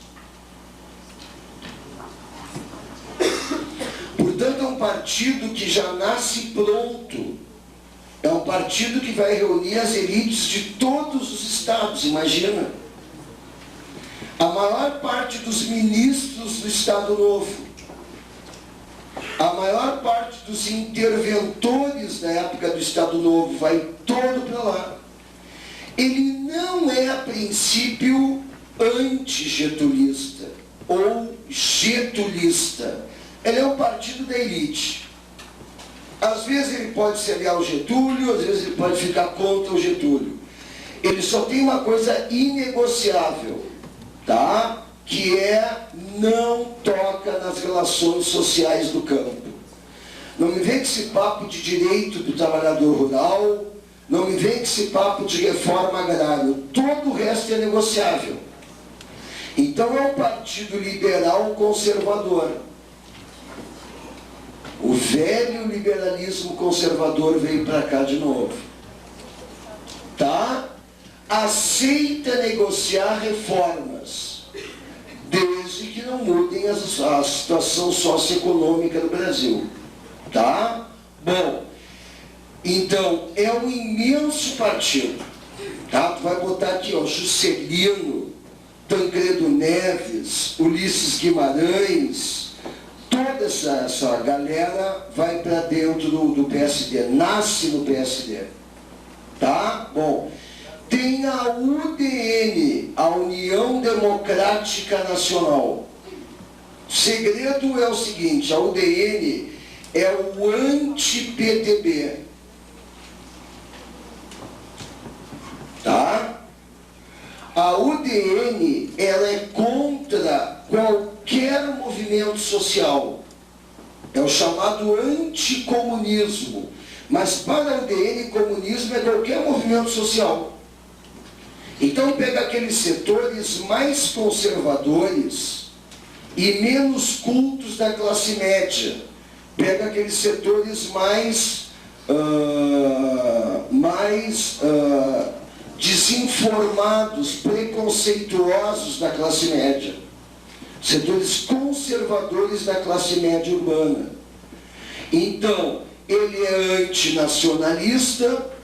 Portanto, é um partido que já nasce pronto. É um partido que vai reunir as elites de todos os estados, imagina. A maior parte dos ministros do Estado Novo, a maior parte dos interventores da época do Estado Novo vai todo para lá. Ele não é, a princípio, anti-getulista ou getulista. Ele é um partido da elite. Às vezes ele pode se aliar ao Getúlio, às vezes ele pode ficar contra o Getúlio. Ele só tem uma coisa inegociável, tá? Que é não toca nas relações sociais do campo. Não me vem com esse papo de direito do trabalhador rural, não me vem com esse papo de reforma agrária. Todo o resto é negociável. Então é um partido liberal conservador. O velho liberalismo conservador veio para cá de novo. Tá? Aceita negociar reformas, desde que não mudem a situação socioeconômica do Brasil. Tá? Bom, então, é um imenso partido. Tá? Tu vai botar aqui, ó, Juscelino, Tancredo Neves, Ulisses Guimarães, toda essa galera vai para dentro do PSD, nasce no PSD. Tá? Bom, tem a UDN, a União Democrática Nacional. O segredo é o seguinte, a UDN é o anti-PTB. Tá? A UDN, ela é contra qualquer movimento social. É o chamado anticomunismo. Mas para a UDN, comunismo é qualquer movimento social. Então pega aqueles setores mais conservadores e menos cultos da classe média. Pega aqueles setores mais mais desinformados, preconceituosos da classe média, setores conservadores da classe média urbana. Então, ele é antinacionalista,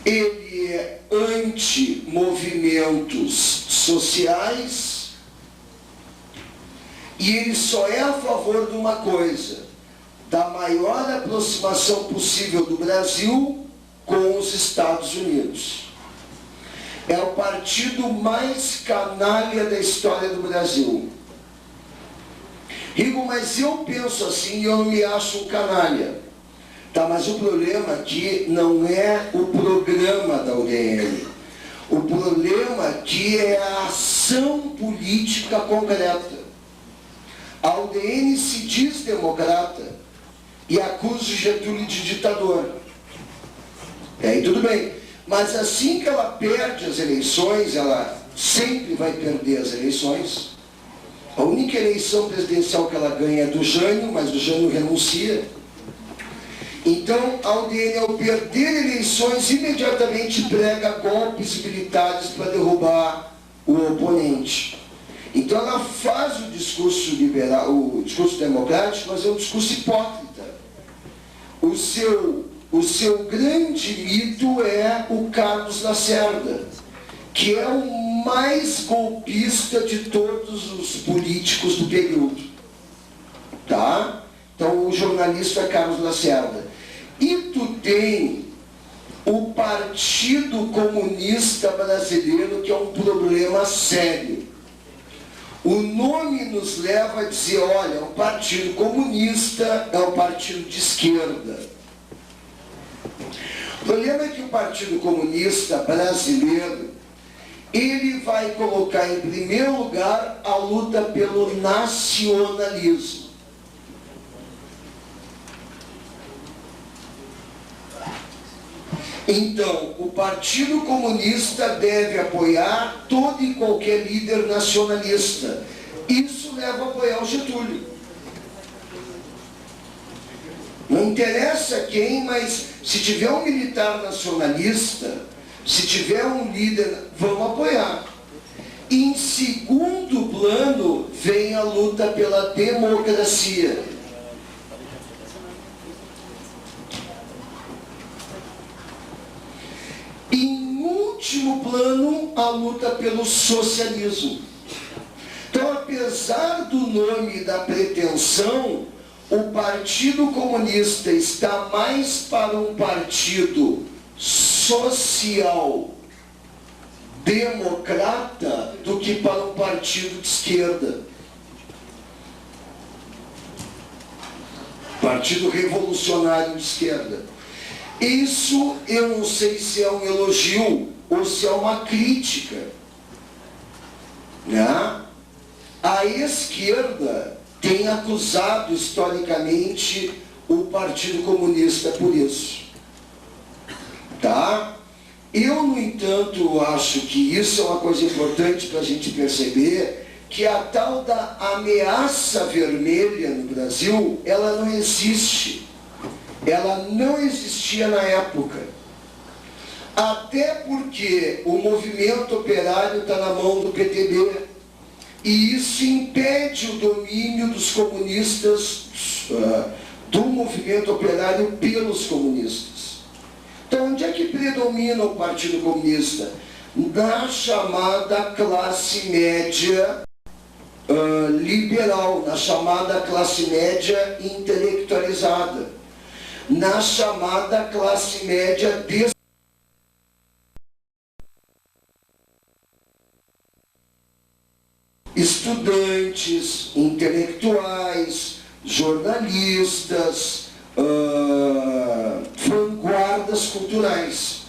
ele é anti-movimentos sociais e ele só é a favor de uma coisa: da maior aproximação possível do Brasil com os Estados Unidos. É o partido mais canalha da história do Brasil. Rigo, mas eu penso assim e eu não me acho um canalha. Tá, mas o problema aqui não é o programa da UDN. O problema aqui é a ação política concreta. A UDN se diz democrata e acusa o Getúlio de ditador. E aí tudo bem. Mas assim que ela perde as eleições, ela sempre vai perder as eleições. A única eleição presidencial que ela ganha é do Jânio, mas o Jânio renuncia. Então, a UDN, ao perder eleições, imediatamente prega golpes militares para derrubar o oponente. Então, ela faz o discurso liberal, o discurso democrático, mas é um discurso hipócrita. O seu grande mito é o Carlos Lacerda, que é o mais golpista de todos os políticos do período. Tá? Então, o jornalista é Carlos Lacerda. E tu tem o Partido Comunista Brasileiro, que é um problema sério. O nome nos leva a dizer, olha, o Partido Comunista é um partido de esquerda. O problema é que o Partido Comunista Brasileiro, ele vai colocar em primeiro lugar a luta pelo nacionalismo. Então, o Partido Comunista deve apoiar todo e qualquer líder nacionalista. Isso leva a apoiar o Getúlio. Não interessa quem, mas se tiver um militar nacionalista, se tiver um líder, vamos apoiar. Em segundo plano, vem a luta pela democracia. Em último plano, a luta pelo socialismo. Então, apesar do nome e da pretensão, o Partido Comunista está mais para um partido social democrata do que para um partido de esquerda. Partido revolucionário de esquerda. Isso eu não sei se é um elogio ou se é uma crítica, né? A esquerda tem acusado historicamente o Partido Comunista por isso. Tá? Eu, no entanto, acho que isso é uma coisa importante para a gente perceber, que a tal da ameaça vermelha no Brasil, ela não existe. Ela não existia na época. Até porque o movimento operário está na mão do PTB. E isso impede o domínio dos comunistas, do movimento operário pelos comunistas. Então, onde é que predomina o Partido Comunista? Na chamada classe média liberal, na chamada classe média intelectualizada, na chamada classe média estudantes, intelectuais, jornalistas, vanguardas culturais.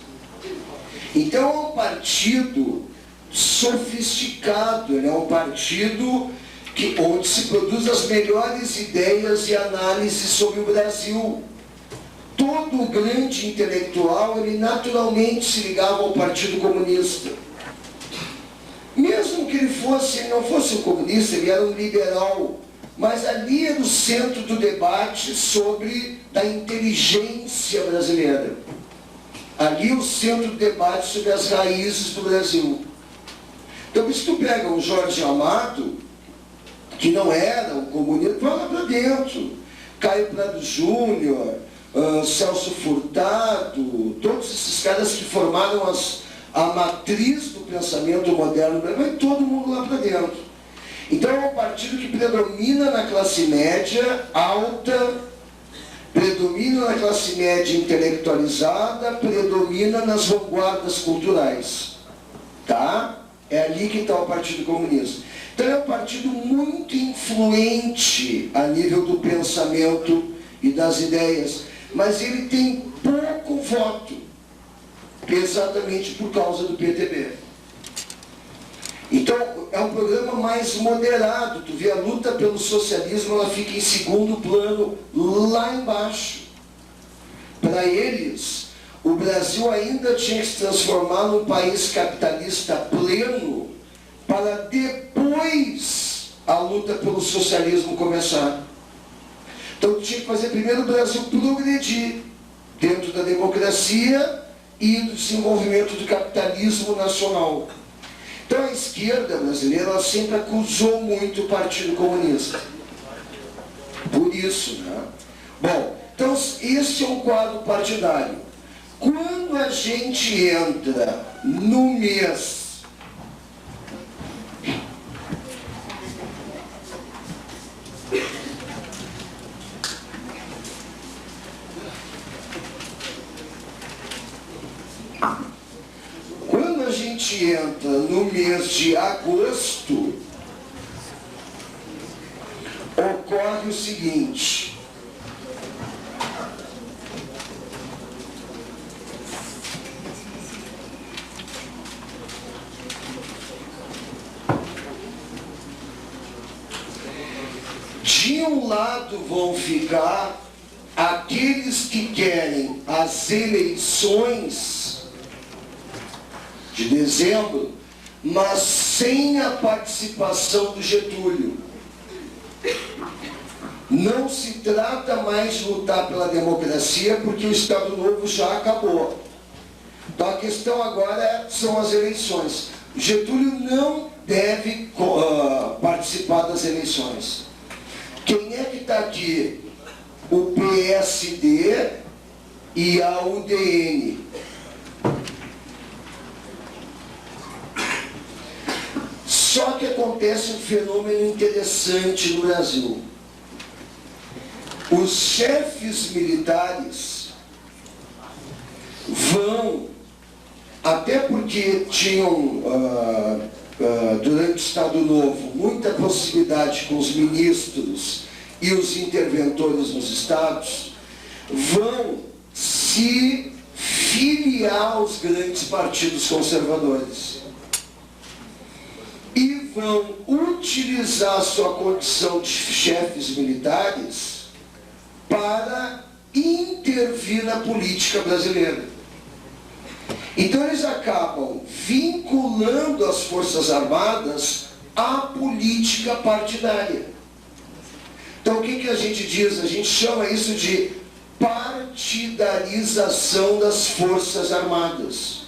Então é um partido sofisticado, é um partido onde se produz as melhores ideias e análises sobre o Brasil. Todo grande intelectual, ele naturalmente se ligava ao Partido Comunista. Mesmo que ele não fosse um comunista, ele era um liberal, mas ali é no centro do debate sobre a inteligência brasileira. Ali é o centro do debate sobre as raízes do Brasil. Então, se tu pega o Jorge Amado, que não era um comunista, vai lá para dentro. Caio Prado Júnior, Celso Furtado, todos esses caras que formaram a matriz do pensamento moderno, vai todo mundo lá para dentro. Então é um partido que predomina na classe média alta, predomina na classe média intelectualizada, predomina nas vanguardas culturais. Tá? É ali que está o Partido Comunista. Então é um partido muito influente a nível do pensamento e das ideias, mas ele tem pouco voto, exatamente por causa do PTB. Então é um programa mais moderado. Tu vê a luta pelo socialismo, ela fica em segundo plano, lá embaixo. Para eles, o Brasil ainda tinha que se transformar num país capitalista pleno para depois a luta pelo socialismo começar. Então tinha que fazer primeiro o Brasil progredir dentro da democracia e do desenvolvimento do capitalismo nacional. Então a esquerda brasileira ela sempre acusou muito o Partido Comunista. Por isso, né? Bom, então esse é um quadro partidário. Quando a gente entra no mês de agosto, ocorre o seguinte: de um lado vão ficar aqueles que querem as eleições de dezembro, mas sem a participação do Getúlio. Não se trata mais de lutar pela democracia, porque o Estado Novo já acabou. Então a questão agora são as eleições. O Getúlio não deve participar das eleições. Quem é que está aqui? O PSD e a UDN. Só que acontece um fenômeno interessante no Brasil. Os chefes militares vão, até porque tinham, durante o Estado Novo, muita proximidade com os ministros e os interventores nos estados, vão se filiar aos grandes partidos conservadores. E vão utilizar a sua condição de chefes militares para intervir na política brasileira. Então eles acabam vinculando as Forças Armadas à política partidária. Então o que a gente diz? A gente chama isso de partidarização das Forças Armadas.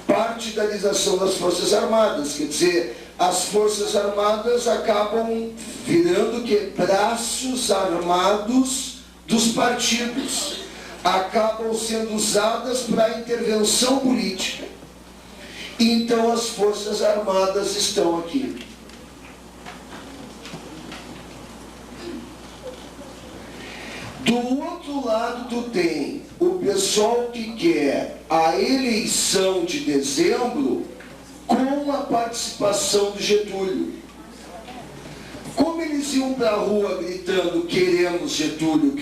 Partidarização das Forças Armadas, quer dizer, as Forças Armadas acabam virando braços armados dos partidos, acabam sendo usadas para intervenção política. Então as Forças Armadas estão aqui. Do outro lado tu tem o pessoal que quer a eleição de dezembro com a participação do Getúlio. Como eles iam para a rua gritando queremos Getúlio,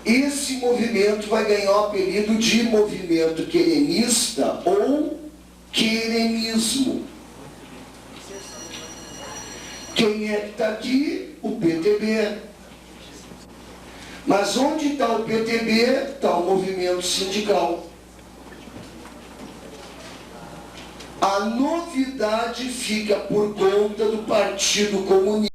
esse movimento vai ganhar o apelido de movimento queremista ou queremismo. Quem é que está aqui? O PTB. Mas onde está o PTB, está o movimento sindical. A novidade fica por conta do Partido Comunista.